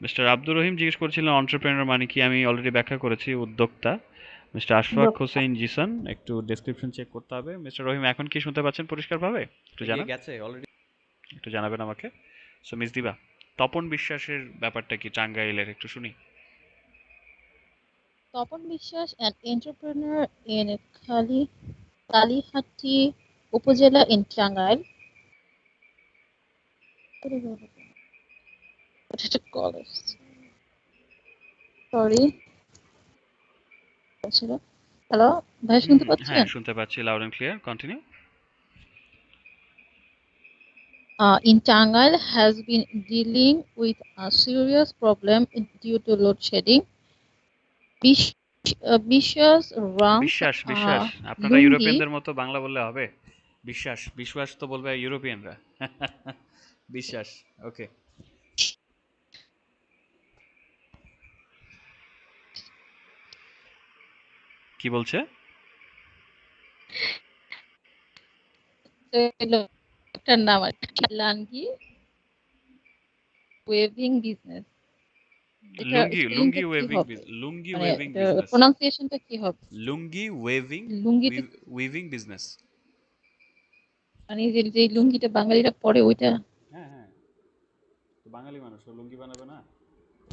মিস্টার আব্দুর রহিম জিজ্ঞেস করছিলেন অন্টারপ্রেনার মানে কি। আমি অলরেডি ব্যাখ্যা করেছি, উদ্যোক্তা। মিস্টার আশফাক হোসেন জিসান, একটু ডেসক্রিপশন চেক করতে হবে। মিস্টার রহিম এখন কি শুনতে পাচ্ছেন পরিষ্কারভাবে? একটু জানান, একটু জানাবেন আমাকে। সো মিস দিবা, তপন বিশ্বাসের ব্যাপারটা কি টাঙ্গাইলের, একটু শুনি। Tapan বিশ্বাস, an entrepreneur in Kalihatti Upazila in Tangail. What did it call it? Sorry. Hello? ভাই শুনতে হ্যাঁ, পাচ্ছেন? শুনতে পাচ্ছি, loud and clear, continue. In Tangail has been dealing with a serious problem due to load shedding. বিশ্বাস runs বিশ্বাস, a বিশ্বাস, আপনারা lungi. ইউরোপিয়ানদের মতো বাংলা বললে হবে? বিশ্বাস, বিশ্বাস তো বলবে ইউরোপিয়ানরা। বিশ্বাস, ওকে। কি বলছে? একটা নাম আর কি, লাঙ্গি ওয়েভিং বিজনেস। এটা লুঙ্গি, স্পেলিংটা লুঙ্গি কি ওয়েভিং হবে? লুঙ্গি মানে ওয়েভিং বিজনেস। প্রোনাউন্সিয়েশনটা কি হবে? লুঙ্গি ওয়েভিং লুঙ্গিটা উইভিং বিজনেস। মানে যে লুঙ্গিটা বাঙালিরা পরে ওইটা। হ্যাঁ, হ্যাঁ, তো বাঙালি মানুষ, ও লুঙ্গি বানাবে না?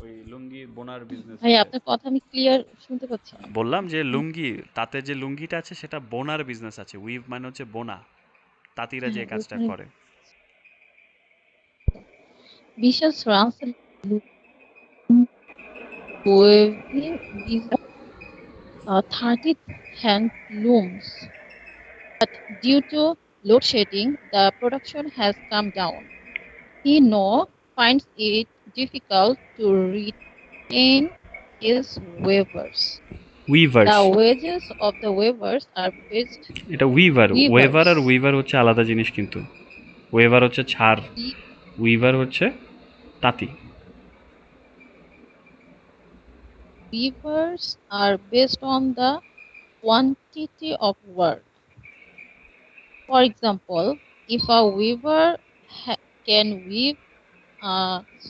ওই লুঙ্গি বোনার বিজনেস ভাই আছে। আপনার কথা আমি ক্লিয়ার শুনতে পাচ্ছি না। বললাম যে লুঙ্গি, তাতে যে লুঙ্গিটা আছে সেটা বোনার বিজনেস আছে। উইভ মানে হচ্ছে বোনা, তাঁতিরা যে হ্যাঁ, কাজটা ওইখানে করে। বিশ্বাস runs waving business 30 handlooms. Due to load shedding, the production has come down. He now finds it difficult to retain his weavers. Weavers, The wages of the weavers are based এটা উইভার। Weaver weavers. আর weaver হচ্ছে আলাদা জিনিস কিন্তু। Waiver হচ্ছে ছাড়, weaver হচ্ছে তাঁতি। Weavers are based on the quantity of work. For example, if a weaver can weave a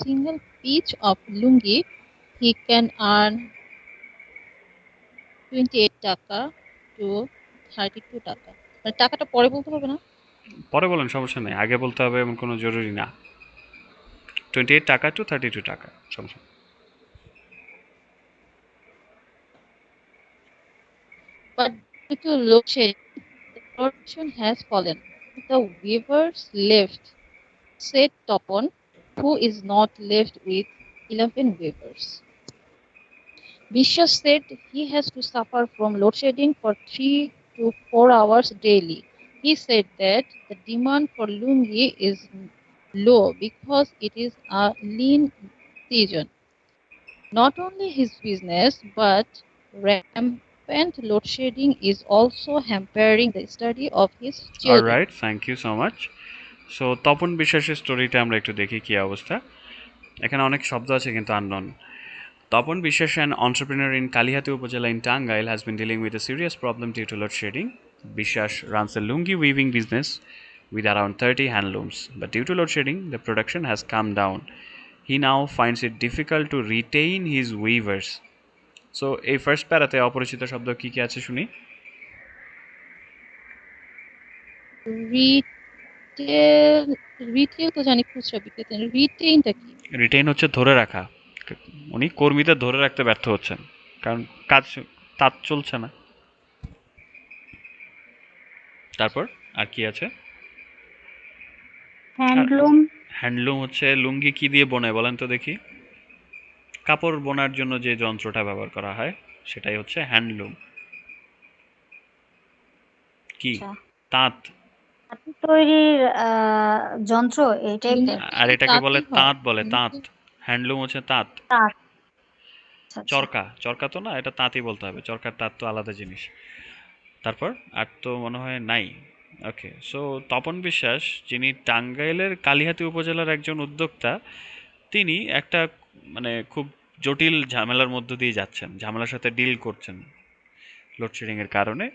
single piece of lungi, he can earn 28 টাকা to 32 টাকা। মানে টাকাটা পরে বলতে হবে না? পরে বলেন, সমস্যা নেই, আগে বলতে হবে এমন কোনো জরুরি না। 28 টাকা টু 32 টাকা, সমস্যা নেই। But due to load shedding, the production has fallen. The weavers left, said Topon, who is not left with 11 weavers. Vishwas said he has to suffer from load shedding for 3 to 4 hours daily. He said that the demand for lungi is low because it is a lean season. Not only his business, but rampant load shedding is also hampering the study of his children. Alright, thank you so much. So Tapan বিশ্বাসের স্টোরিটা আমরা একটু দেখি কি অবস্থা। এখানে অনেক শব্দ আছে কিন্তু unknown. Tapan Bishesh, an entrepreneur in Kalihati Upazila in Tangail, has been dealing with a serious problem due to load shedding. Bishesh runs a lungi weaving business with around 30 handlooms, but due to load shedding, the production has come down. He now finds it difficult to retain his weavers. So, এই first প্যারাতে অপরিচিত শব্দ কি কি আছে শুনি। Retail তো জানি, খুচরা বিক্রেতা। রিটেইনটা কি? রিটেইন হচ্ছে ধরে রাখা। উনি কর্মীদের ধরে রাখতে ব্যর্থ হচ্ছেন, কারণ কাজ তার চলছে না। তারপর আর কি আছে? হ্যান্ডলুম। হ্যান্ডলুম হচ্ছে লুঙ্গি কি দিয়ে বোনায় বলেন তো দেখি? কাপড় বোনার জন্য যে যন্ত্রটা ব্যবহার করা হয় সেটাই হচ্ছে হ্যান্ডলুম। কি? তাঁত। তৈরির যন্ত্র এটাই। আর এটাকে বলে তাঁত, বলে তাঁত। হ্যান্ডলুম হচ্ছে তাঁত। চরকা, চরকা তো না, এটা তাঁতি বলতে হবে, চরকার তাঁত তো আলাদা জিনিস। তারপর আর তো মনে হয় নাই। ওকে, সো তপন বিশ্বাস, যিনি টাঙ্গাইলের কালিহাতী উপজেলার একজন উদ্যোক্তা, তিনি একটা মানে খুব জটিল ঝামেলার মধ্য দিয়ে যাচ্ছেন, ঝামেলার সাথে ডিল করছেন লোডশেডিং এর কারণে।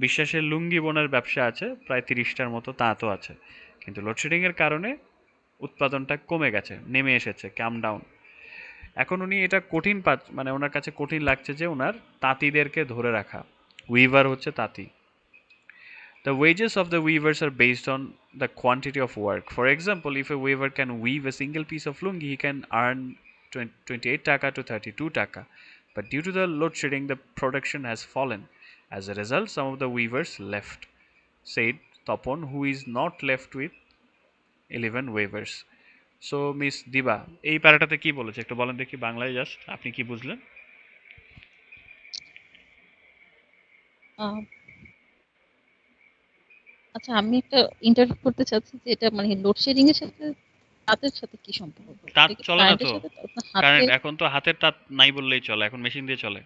বিশ্বাসের লুঙ্গি বোনার ব্যবসা আছে, প্রায় 30টার মতো তাঁতও আছে, কিন্তু লোডশেডিং এর কারণে উৎপাদনটা কমে গেছে, নেমে এসেছে, কাম ডাউন। এখন উনি এটা কঠিন মানে ওনার কাছে কঠিন লাগছে যে ওনার তাঁতিদেরকে ধরে রাখা। উইভার হচ্ছে তাঁতি। The wages of the weavers are based on the quantity of work. For example, if a weaver can weave a single piece of lungi, he can earn 28 taka to 32 taka. But due to the load shedding, the production has fallen. As a result, some of the weavers left, said Topon, who is not left with 11 weavers. So, Miss Diba, এই প্যারাটাতে কি বলেছে একটু বলেন দেখি বাংলায়, just আপনি কি বুঝলেন? আহ, আচ্ছা, আমি একটা ইন্টারভিউ করতে চাচ্ছি যে এটা মানে লোডশেডিং এর সাথে তাদের সাথে কি সম্পর্ক? তাঁত এটা কি চলে না কারেন্টের তো, সাথে? আপনার হাতে? কারেন্ট এখন তো হাতের তাঁত নাই বললেই চলে, এখন মেশিন দিয়ে চলে।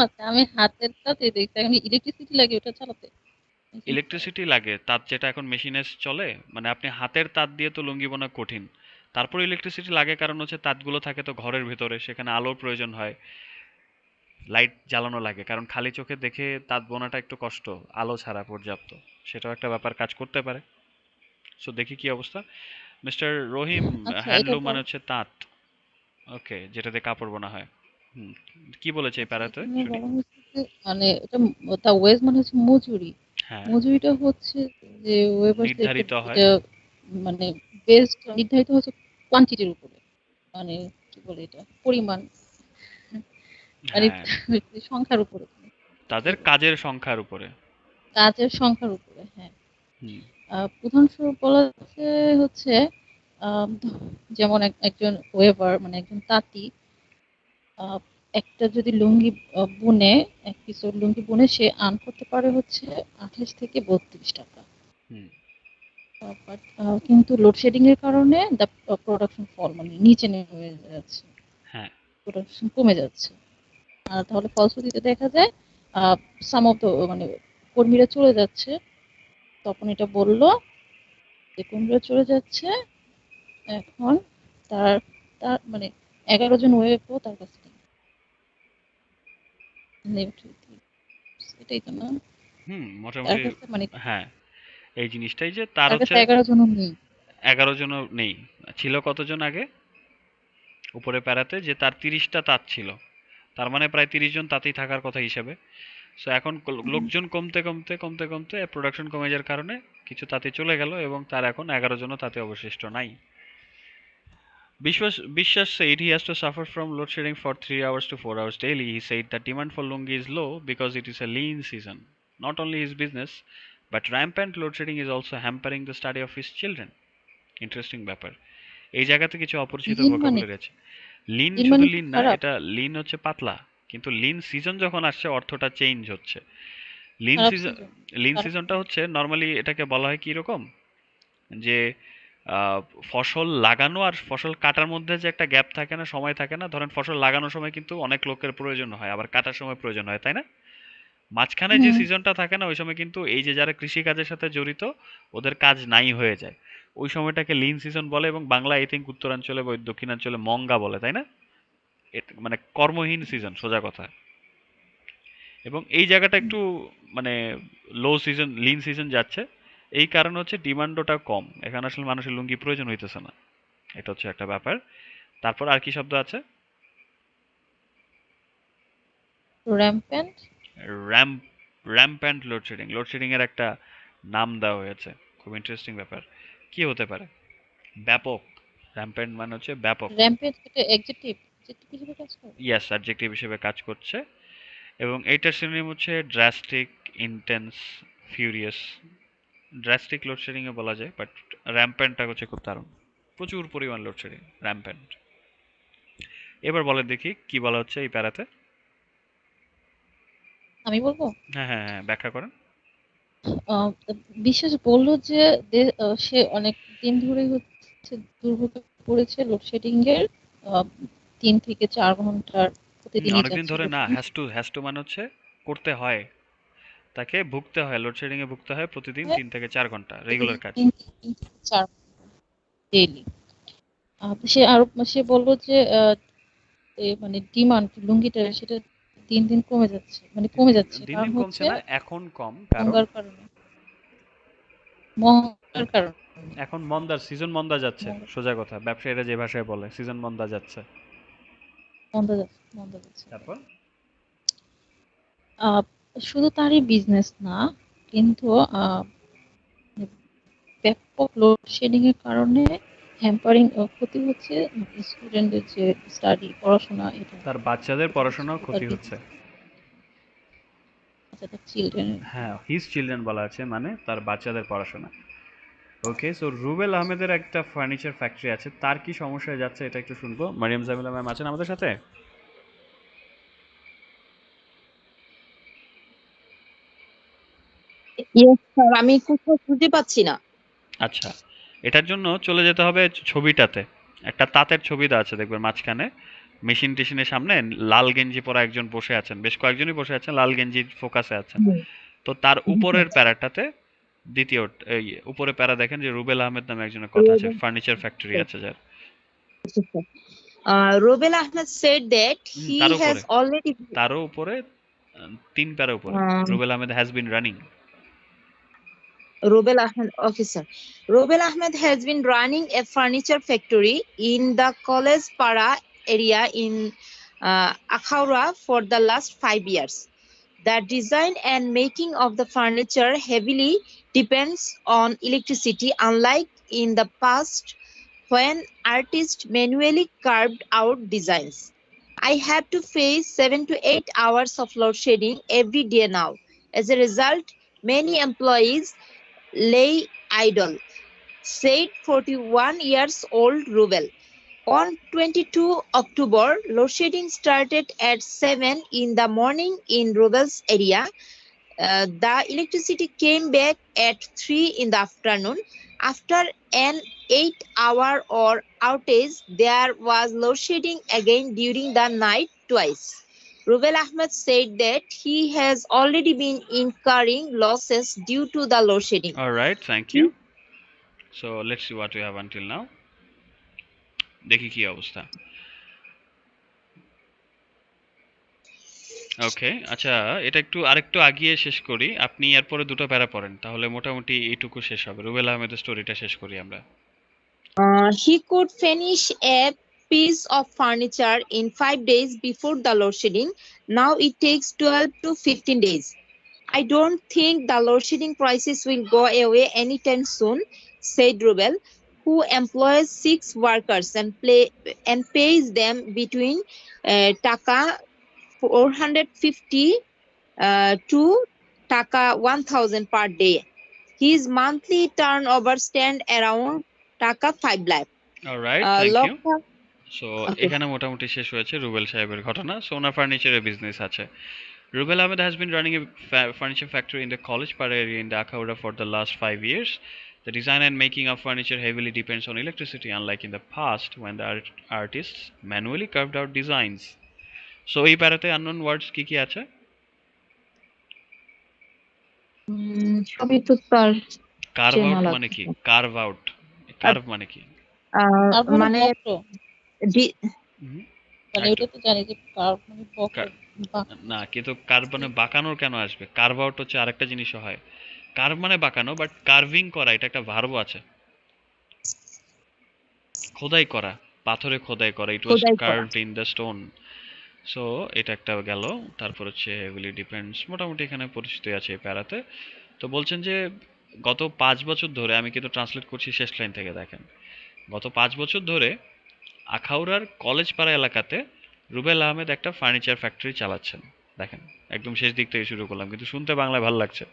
আচ্ছা, আমি হাতের তাতে দেখতে এখন ইলেকট্রিসিটি লাগে ওটা চালাতে। ইলেকট্রিসিটি লাগে, তাঁত যেটা এখন মেশিনে চলে, মানে আপনি হাতের তাঁত দিয়ে তো লুঙ্গি বোনা কঠিন। তারপর ইলেকট্রিসিটি লাগে কারণ হচ্ছে তাঁতগুলো থাকে তো ঘরের ভেতরে, সেখানে আলোর প্রয়োজন হয়, লাইট জ্বালানো লাগে, কারণ খালি চোখে দেখে তাঁত বোনাটা একটু কষ্ট, আলো ছাড়া পর্যাপ্ত, সেটাও একটা ব্যাপার কাজ করতে পারে। সো দেখি কি অবস্থা। মিস্টার রহিম, আচ্ছা, এটা হ্যান্ডলুম মানে বল। হচ্ছে তাঁত, ওকে, যেটা দিয়ে কাপড় বোনা হয়। হুম, কি বলেছে এই আচ্ছা, প্যারাতে এখানে শুনি। বলা হয়েছে যে মানে এটা দা ওয়েজ মানে হচ্ছে মজুরি। হ্যাঁ, মজুরিটা হচ্ছে যে ওয়েবার্সদের নির্ধারিত হয়। এটা মানে বেসড নির্ধারিত হচ্ছে কোয়ান্টিটির উপরে, মানে কি বলে এটা পরিমাণ, মানে হ্যাঁ, সংখ্যার উপরে। তাদের কাজের সংখ্যার উপরে। কাজের সংখ্যার উপরে, হ্যাঁ। হুম, উদাহরণস্বরূপ বলা যাচ্ছে হচ্ছে যেমন একজন ওয়েভার মানে একজন তাঁতি আহ, একটা যদি লুঙ্গি বুনে, এক পিস লুঙ্গি বুনে সে আর্ন করতে পারে হচ্ছে 28 থেকে 32 টাকা। হুম, বাট কিন্তু লোডশেডিং এর কারণে দ্য প্রোডাকশন ফল মানে নিচে নেমে যাচ্ছে, হ্যাঁ, প্রোডাকশন কমে যাচ্ছে। আর তাহলে ফলশ্রুতিতে দেখা যায় সাম অফ দ্য মানে কর্মীরা চলে যাচ্ছে। তখন এটা বললো যে কর্মীরা চলে যাচ্ছে, এখন তার তার মানে 11 জন ওয়েবও তার কাছে নেই। এটাই তো না? হুম, তার মোটামুটি। কাছে মানে হ্যাঁ, এই জিনিসটাই যে তার তার কাছে হচ্ছে 11 জনও নেই। 11 জনও নেই। ছিল কতজন আগে উপরে প্যারাতে, যে তার 30টা তাঁত ছিল, তার মানে প্রায় 30 জন তাঁতি থাকার কথা হিসাবে। সো এখন লোকজন কমতে কমতে কমতে কমতে প্রোডাকশন কমে যাওয়ার কারণে কিছু তাঁতি চলে গেল এবং তার এখন 11 জনও তাঁতি অবশিষ্ট নাই। Bishwas said he has to suffer from load shedding for 3 hours to 4 hours daily. He said the demand for lungi is low because it is a lean season. Not only his business, but rampant load shedding is also hampering the study of his children. Interesting ব্যাপার। এই জায়গাতে কিছু অপরিচিত Lin মানে vocabulary আছে। Lin Lin শুধু মানে কি লিন না, খারাপ? এটা লিন হচ্ছে পাতলা, কিন্তু লিন সিজন যখন আসছে অর্থটা চেঞ্জ হচ্ছে। লিন খারাপ সিজন, সিজন, লিন খারাপ সিজনটা সিজন। হচ্ছে নর্মালি এটাকে বলা হয় কি রকম, যে ফসল লাগানো আর ফসল কাটার মধ্যে যে একটা গ্যাপ থাকে না, সময় থাকে না, ধরেন ফসল লাগানোর সময় কিন্তু অনেক লোকের প্রয়োজন হয়, আবার কাটার সময় প্রয়োজন হয়, তাই না? মাঝখানে যে হুম। সিজনটা থাকে না, ওই সময় কিন্তু এই যে যারা কৃষি কাজের সাথে জড়িত ওদের কাজ নাই হয়ে যায়, ওই সময়টাকে লিন সিজন বলে, এবং বাংলা আই থিঙ্ক উত্তরাঞ্চলে বা দক্ষিণাঞ্চলে মঙ্গা বলে, তাই না? মানে কর্মহীন সিজন, সোজা কথা। এবং এই জায়গাটা একটু মানে লো সিজন, লিন সিজন যাচ্ছে, এই কারণ হচ্ছে ডিমান্ডটা কম, এখানে আসলে মানুষের লুঙ্গি প্রয়োজন হইতেছে না, এটা হচ্ছে একটা ব্যাপার। তারপর আর কি শব্দ আছে? র্যাম্পেন্ট। র্যাম্প, র্যাম্প্যান্ট লোডশেডিং, লোডশেডিং এর একটা নাম দেওয়া হয়েছে, খুব ইন্টারেস্টিং ব্যাপার। কি হতে পারে? ব্যাপক। র্যাম্প্যান্ট মানে হচ্ছে ব্যাপক। র্যাম্পেন্ট এটা অ্যাডজেক্টিভ, অ্যাডজেক্টিভ হিসেবে কাজ করে। ইয়াস, অ্যাডজেক্টিভ হিসেবে কাজ করছে। এবং এইটার সিনোনিম হচ্ছে drastic, intense, furious. Drastic load shedding এ বলা যায়, বাট র্যাম্প্যান্টটা হচ্ছে খুব দারুণ, প্রচুর পরিমাণ লোডশেডিং, র্যাম্প্যান্ট। এবার বলে দেখি কি বলা হচ্ছে এই প্যারাতে। আমি বলবো হ্যাঁ, হ্যাঁ, হ্যাঁ, ব্যাখ্যা করেন। আহ, বিশেষ বলল যে সে অনেক দিন ধরে হচ্ছে দুর্ভোগে পড়েছে লোডশেডিং এর 3 থেকে 4 ঘন্টার প্রতিদিনই অনেকদিন যাচ্ছে ধরে না, লোডশেডিং। হ্যাজ টু মানে হচ্ছে করতে হয়, তাকে ভুগতে হয়, লোডশেডিং এ ভুগতে হয় প্রতিদিন 3 থেকে 4 ঘন্টা, রেগুলার কাজ। 3 থেকে 4 ডেইলি। সে আরো সে বলল যে মানে ডিমান্ড লুঙ্গিটা সেটা দিন দিন কমে যাচ্ছে, মানে কমে যাচ্ছে, দিন কারণ দিন কমছে হচ্ছে না, এখন কম, কারণ মহঙ্গার কারণে, মহঙ্গার কারণে, এখন মন্দার সিজন, মন্দা যাচ্ছে, মহঙ্গা সোজা কথা, ব্যবসায়ীরা যে ভাষায় বলে সিজন মন্দা যাচ্ছে। মন্দা যাচ্ছে, মন্দা যাচ্ছে। তারপর আহ, শুধু তারই বিজনেস না, কিন্তু ব্যাপক লোডশেডিং এর কারণে হ্যাম্পারিং ক্ষতি হচ্ছে স্টুডেন্টদের যে স্টাডি পড়াশোনা, এটা তার বাচ্চাদের ক্ষতি হচ্ছে, পড়াশোনাও তার ক্ষতি হচ্ছে। বিজনেস, তার চিলড্রেন। হ্যাঁ, হিজ চিলড্রেন বলা আছে, মানে তার বাচ্চাদের পড়াশোনা। ওকে, সো রুবেল আহমেদের একটা ফার্নিচার ফ্যাক্টরি আছে, তার কি সমস্যায় যাচ্ছে এটা একটু শুনবো। মারিয়াম জামিলা ম্যাম আছেন আমাদের সাথে? ইয়েস স্যার, আমি কোথাও খুঁজে পাচ্ছি না। আচ্ছা, এটার জন্য চলে যেতে হবে ছবিটাতে, একটা তাঁতের ছবি দেওয়া আছে দেখবেন মাঝখানে, মেশিন টেশিনের সামনে লাল গেঞ্জি পরা একজন বসে আছেন, বেশ কয়েকজনই বসে আছেন, লাল গেঞ্জি ফোকাসে আছেন। হুম, তো তার উপরের আচ্ছা, প্যারাটাতে দ্বিতীয়, এই উপরে প্যারা দেখেন যে রুবেল আহমেদ নামে একজনের কথা আছে, রোবেল ফার্নিচার ফ্যাক্টরি আছে যার। Robel Ahmed said that he তার has উপরে, already তারও উপরে, 3 প্যারা উপরে, um, Rubel Ahmed has been running. Robel Ahmed, okay, sir. Robel Ahmed has been running a furniture factory in the College Para area in Akhaura for the last 5 years. The design and making of the furniture heavily depends on electricity, unlike in the past when artists manually carved out designs. I have to face 7 to 8 hours of load shedding every day now. As a result, many employees lay idle, said 41 years old Rubel. On 22 October, load shedding started at 7 in the morning in Rubel's area. The electricity came back at 3 in the afternoon. After an 8 hour or outage, there was load shedding again during the night twice. Rubel Ahmed said that he has already been incurring losses due to the load shedding. Alright, thank you. So let's see what we have until now, দেখি কি অবস্থা। ওকে, আচ্ছা, এটা একটু আরেকটু আগিয়ে শেষ করি, আপনি এরপরে দুটো প্যারা পড়েন, তাহলে মোটামুটি এইটুকু শেষ হবে, রুবেল আহমেদের স্টোরিটা শেষ করি আমরা। He could finish a piece of furniture in 5 days before the load shedding. Now it takes 12 to 15 days. I don't think the load shedding crisis will go away anytime soon, said Rubel, who employs 6 workers and pays them between Taka 450 to Taka 1000 per day. His monthly turnover stand around Taka 5 lakh. Alright, thank you. Local, so okay. এখানে মোটামুটি শেষ হয়েছে রুবেল সাহেবের ঘটনা। So ওনার ফার্নিচারের business আছে। Rubel Ahmed has been running a furniture factory in the College Park area in Dhaka for the last 5 years. The design and making of furniture heavily depends on electricity, unlike in the past when the artists manually carved out designs. So এই প্যারাতে unknown words কি আছে? সবই তো তার Carve চেনা out মানে কি? লাগছে। Carve out. Carve মানে কি? তার মানে মানে বক্র, হুম, মানে একটু ওটা তো জানি যে কার মানে বক্র, কা- বাঁকা। না, কিন্তু কার্ভ মানে বাঁকানোর কেন আসবে? কার্ভ আউট হচ্ছে আরেকটা জিনিসও হয়। কার্ভ মানে বাঁকানো, বাট কার্ভিং করা এটা একটা ভার্ব আছে। খোদাই করা, পাথরে খোদাই করা, ইট ওয়াজ খোদাই করা। Curved in the stone. So এটা একটা গেল। তারপর হচ্ছে হেভিলি ডিপেন্ডস, মোটামুটি এখানে পরিচিতি আছে এই প্যারাতে। তো বলছেন যে গত 5 বছর ধরে, আমি কিন্তু ট্রান্সলেট করছি শেষ লাইন থেকে, দেখেন, গত 5 বছর ধরে আখাউড়ার কলেজ পাড়া এলাকাতে রুবেল আহমেদ একটা ফার্নিচার ফ্যাক্টরি চালাচ্ছেন। দেখেন, একদম শেষ দিক থেকে শুরু করলাম, কিন্তু শুনতে বাংলায় ভালো লাগছে।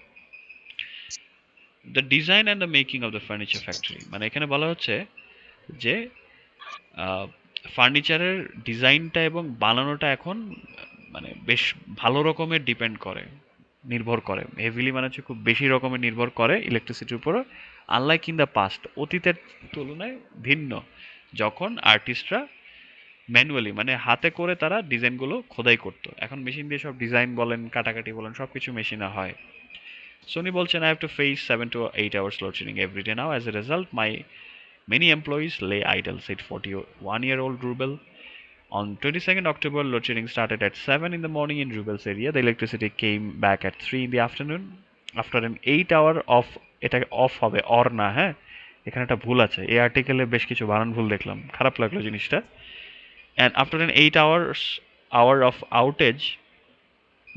The design and the making of the furniture factory, মানে এখানে বলা হচ্ছে যে ফার্নিচারের ডিজাইনটা এবং বানানোটা এখন মানে বেশ ভালো রকমের ডিপেন্ড করে, নির্ভর করে, হেভিলি মানে হচ্ছে খুব বেশি রকমের নির্ভর করে ইলেকট্রিসিটির উপরে, আনলাইক ইন দ্য পাস্ট, অতীতের তুলনায় ভিন্ন, যখন আর্টিস্টরা ম্যানুয়ালি মানে হাতে করে তারা ডিজাইনগুলো খোদাই করতো। এখন মেশিন দিয়ে সব ডিজাইন বলেন কাটাকাটি বলেন সব কিছু মেশিনে হয়। সোনি বলছেন I have to face 7 to 8 hours load shedding every day now. As a result, my many employees lay idle, said 41-year-old Rubel. On 22nd October, load shedding started at 7 in the morning in Rubel's area. The electricity came back at 3 in the afternoon. After an 8 hour off, এটা of হবে or না, হ্যাঁ এখানে একটা ভুল আছে, এই আর্টিকেলে বেশ কিছু বানান ভুল দেখলাম, খারাপ লাগলো জিনিসটা। And after an 8 hour of outage,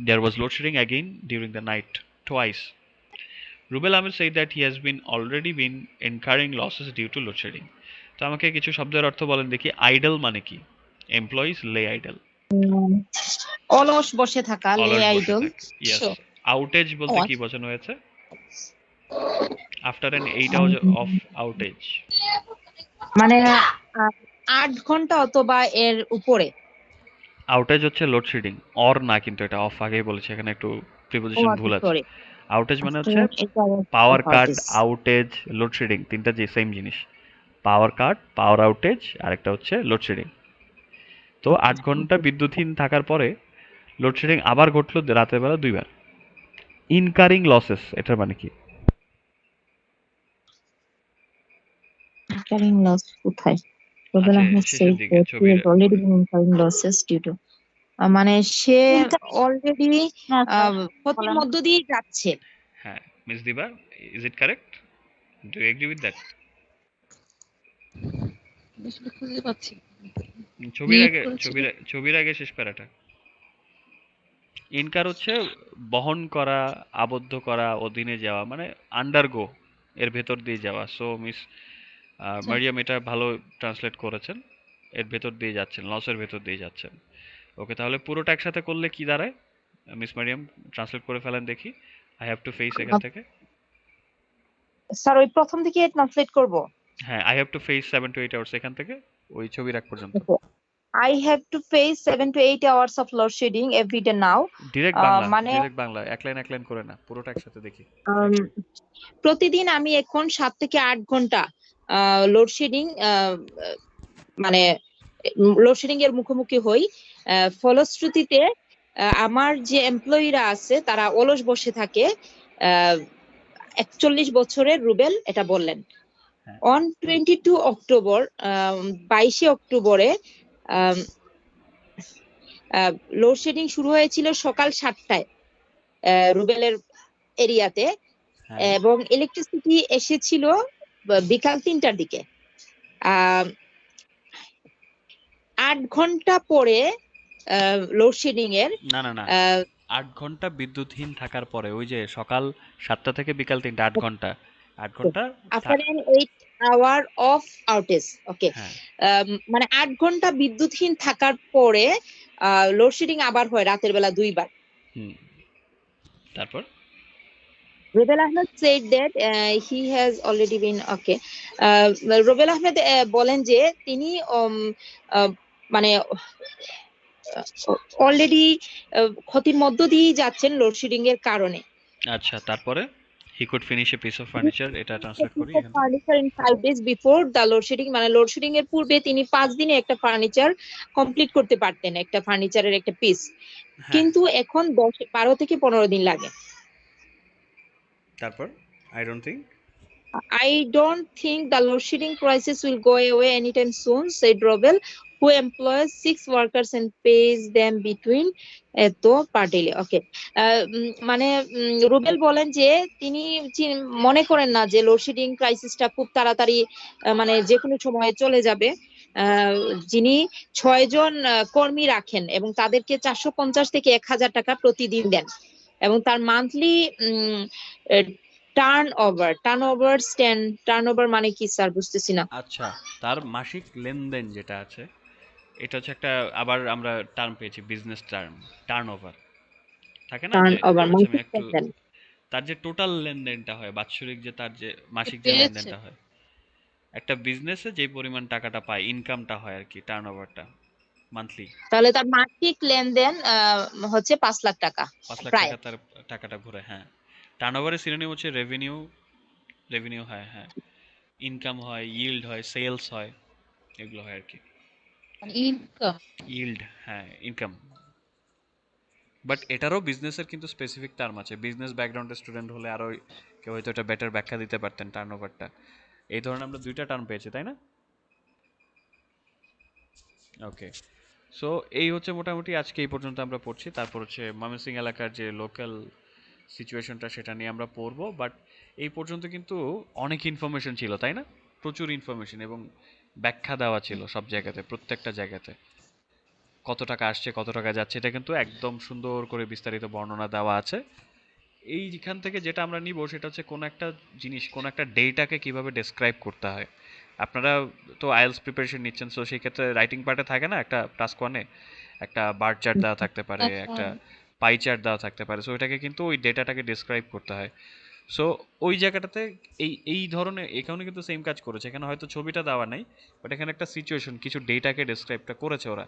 there was load shedding again during the night twice. Rubel Ahmed said that he has been already been incurring losses due to load shedding. তো আমাকে কিছু শব্দের অর্থ বলেন দেখি। আইডল মানে কি? Employees লে আইডল। উম, অলস বসে থাকা, লে অলস বসে আইডল। থাকে। ইয়েস। আউটেজ বলতে কি বোঝানো হয়েছে? After an 8 hours of outage. মানে 8 ঘন্টা অথবা এর উপরে। আউটেজ হচ্ছে লোডশেডিং, অর না কিন্তু এটা অফ আগেই বলেছে, এখানে একটু প্রিপোজিশন ভুল আছে। সরি, আউটেজ মানে after হচ্ছে an 8 hours power of cut, outage. Outage, load shedding তিনটা যে সেম জিনিস। পাওয়ার কাট, পাওয়ার আউটেজ আর একটা হচ্ছে লোডশেডিং। তো 8 ঘন্টা বিদ্যুৎহীন থাকার পরে লোডশেডিং আবার ঘটলো রাতের বেলা 2 বার। ইনকারিং লসেস এটার মানে কি? Incurring loss কোথায়? রুবেল আছে আহমেদ শেষের said দিকে that he ছবির। has already been incurring losses due to মানে সে অলরেডি হ্যাঁ স্যার ক্ষতির বলেন। মধ্য দিয়ে যাচ্ছে। হ্যাঁ miss Diba, is it correct? Do you agree with that? আসলে খুঁজে পাচ্ছি না। ছবির Delete আগে করেছি। ছবির আগে শেষ প্যারাটা। ইনকার হচ্ছে বহন করা, আবদ্ধ করা, অধীনে যাওয়া মানে আন্ডারগো, এর ভেতর দিয়ে যাওয়া। সো মিস আচ্ছা, মারিয়াম এটা ভালো ট্রান্সলেট করেছেন, এর ভেতর দিয়ে যাচ্ছেন, লসের ভেতর দিয়ে যাচ্ছেন। ওকে, তাহলে পুরোটা একসাথে করলে কি দাঁড়ায়? মিস মারিয়াম ট্রান্সলেট করে ফেলেন দেখি। আই হ্যাভ টু ফেস এখান থেকে। স্যার ওই প্রথম দিকে ট্রান্সলেট করব। হ্যাঁ, I have to face 7 to 8 hours এখান থেকে ওই ছবি রাখ পর্যন্ত। I have to face 7 to 8 hours of load shedding every day now. Direct Bangla, direct Bangla, এক লাইন করে না, পুরোটা একসাথে দেখি। প্রতিদিন আমি এখন 7 থেকে 8 ঘন্টা লোডশেডিং মানে লোডশেডিং এর মুখোমুখি হই। ফলশ্রুতিতে আমার যে এমপ্লয়িরা আছে তারা অলস বসে থাকে। 41 বছরের রুবেল এটা বললেন। অন 22 অক্টোবর 22 অক্টোবরে লোডশেডিং শুরু হয়েছিল সকাল 7টায় রুবেলের এরিয়াতে, এবং ইলেকট্রিসিটি এসেছিল বিকাল 3টার দিকে। 8 ঘন্টা পরে লোডশেডিং এর না না না, 8 ঘন্টা বিদ্যুৎহীন থাকার পরে, ওই যে সকাল 7টা থেকে বিকাল 3টা, 8 ঘন্টা, 8 ঘন্টা after an 8 hour of outage. Okay, হ্যাঁ মানে 8 ঘন্টা বিদ্যুৎহীন থাকার পরে লোডশেডিং আবার হয় রাতের বেলা 2 বার। তারপর Rubel Ahmed said that he has already been okay. Rubel Ahmed বলেন যে তিনি মানে অলরেডি ক্ষতির মধ্য দিয়ে যাচ্ছেন লোডশেডিং এর কারণে। আচ্ছা, তারপরে he could finish a piece of furniture, এটা ট্রান্সলেট করি এখানে। Furniture in 5 days before the load shedding, মানে লোডশেডিং এর পূর্বে তিনি 5 দিনে একটা ফার্নিচার কমপ্লিট করতে পারতেন, একটা ফার্নিচারের একটা পিস, কিন্তু এখন 12 থেকে 15 দিন লাগে। তারপর I don't think the load shedding crisis will go away anytime soon, said Robel, who employs 6 workers and pays them between per daily. Okay, মানে রুবেল বলেন যে তিনি মনে করেন না যে লোডশেডিং ক্রাইসিসটা খুব তাড়াতাড়ি মানে যে কোনো সময়ে চলে যাবে। যিনি 6 জন কর্মী রাখেন এবং তাদেরকে 450 থেকে 1000 টাকা প্রতিদিন দেন, এবং তার মান্থলি টার্নওভার মানে কি স্যার বুঝতেছি না। আচ্ছা, তার মাসিক লেনদেন যেটা আছে এটা হচ্ছে একটা, আবার আমরা টার্ম পেয়েছি, বিজনেস টার্ম, টার্নওভার থাকে না, যে আচ্ছা আমি একটু, তার যে টোটাল লেনদেনটা হয় বাৎসরিক, যে তার যে মাসিক যে লেনদেনটা হয় একটা বিজনেসে, যে পরিমাণ টাকাটা পায়, ইনকামটা হয় আর কি, টার্নওভারটা মান্থলি। তাহলে তার মাসিক লেনদেন হচ্ছে 5 লাখ টাকা, 5 লাখ প্রায়। টাকা তার টাকাটা ঘুরে। হ্যাঁ, টার্নওভারের সিনোনিম হচ্ছে রেভিনিউ, হয়, হ্যাঁ, ইনকাম হয়, ইল্ড হয়, সেলস হয়, এগুলো হয় আর কি। মানে ইনকাম। ইল্ড, হ্যাঁ, ইনকাম। বাট এটারও বিজনেসের কিন্তু স্পেসিফিক টার্ম আছে। বিজনেস ব্যাকগ্রাউন্ডের স্টুডেন্ট হলে আরো কেউ হয়তো এটা বেটার ব্যাখ্যা দিতে পারতেন টার্নওভারটা। এই ধরনের আমরা দুইটা টার্ম পেয়েছি, তাই না? ওকে, সো এই হচ্ছে মোটামুটি আজকে এই পর্যন্ত আমরা পড়ছি। তারপর হচ্ছে ময়মনসিংহ এলাকার যে লোকাল সিচুয়েশনটা সেটা নিয়ে আমরা পড়বো। বাট এই পর্যন্ত কিন্তু অনেক ইনফরমেশন ছিল, তাই না? প্রচুর ইনফরমেশন এবং ব্যাখ্যা দেওয়া ছিল সব জায়গাতে, প্রত্যেকটা জায়গাতে কত টাকা আসছে কত টাকা যাচ্ছে এটা কিন্তু একদম সুন্দর করে বিস্তারিত বর্ণনা দেওয়া আছে। এইখান থেকে যেটা আমরা নিব সেটা হচ্ছে কোন একটা জিনিস, কোন একটা ডেটাকে কিভাবে ডেসক্রাইব করতে হয়। আপনারা তো আইএলস প্রিপারেশন নিচ্ছেন, সো সেই ক্ষেত্রে রাইটিং পার্টে থাকে না একটা টাস্ক ওয়ানে একটা বার চার্ট দেওয়া থাকতে পারে, একটা পাই চার্ট দেওয়া থাকতে পারে। সো এটাকে কিন্তু ওই ডেটাটাকে ডেসক্রাইব করতে হয়। সো ওই জায়গাটাতে এই এই ধরনের এখানে কিন্তু সেম কাজ করেছে। এখানে হয়তো ছবিটা দেওয়া নাই, বাট এখানে একটা সিচুয়েশন কিছু ডেটাকে ডেসক্রাইবটা করেছে ওরা।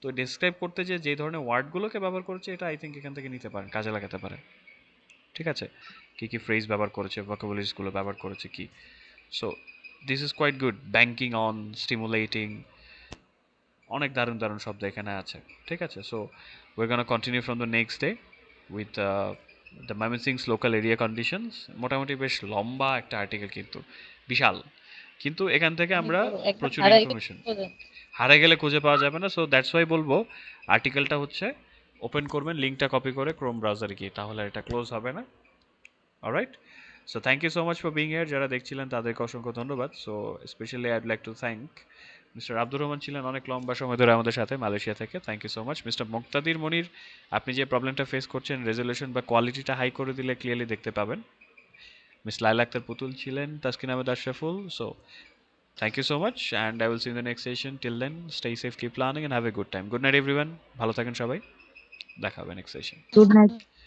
তো ডেসক্রাইব করতে যে ধরনের ওয়ার্ডগুলোকে ব্যবহার করেছে এটা আই থিঙ্ক এখান থেকে নিতে পারেন, কাজে লাগাতে পারেন। ঠিক আছে, কি কি ফ্রেজ ব্যবহার করেছে, ভোকাবুলারিজগুলো ব্যবহার করেছে কি। So this is quite good. Banking on, stimulating, অনেক দারুণ দারুণ শব্দ এখানে আছে। ঠিক আছে, so we gonna continue from the next day with the Mymensingh local area conditions. মোটামুটি বেশ লম্বা একটা আর্টিকেল, কিন্তু বিশাল। কিন্তু এখান থেকে অনেক আমরা বড়, একদম প্রচুর হারাই ইনফরমেশন, পর্যন্ত। হারিয়ে গেলে খুঁজে পাওয়া যাবে না। সো দ্যাটস ওয়াই বলবো আর্টিকেলটা হচ্ছে ওপেন করবেন লিঙ্কটা কপি করে ক্রোম ব্রাউজারে গিয়ে, তাহলে এটা ক্লোজ হবে না। Alright, so thank you so much for being here. যারা দেখছিলেন তাদেরকে অসংখ্য ধন্যবাদ। So specially I'd like to thank mister Abdur Rahman, ছিলেন অনেক লম্বা সময় ধরে আমাদের সাথে মালয়েশিয়া থেকে। Thank you so much. Mister Muktadir Monir, আপনি যে প্রবলেমটা ফেস করছেন রেজলিউশন বা কোয়ালিটিটা হাই করে দিলে ক্লিয়ারলি দেখতে পাবেন। মিস লাইলা আক্তার পুতুল ছিলেন, Taskin Ahmed Ashraful. So thank you so much and I will see in the next session. Till then stay safe, keep planning and have a good time. Good night everyone, ভালো থাকেন সবাই, দেখা হবে নেক্সট সেশন। Good night.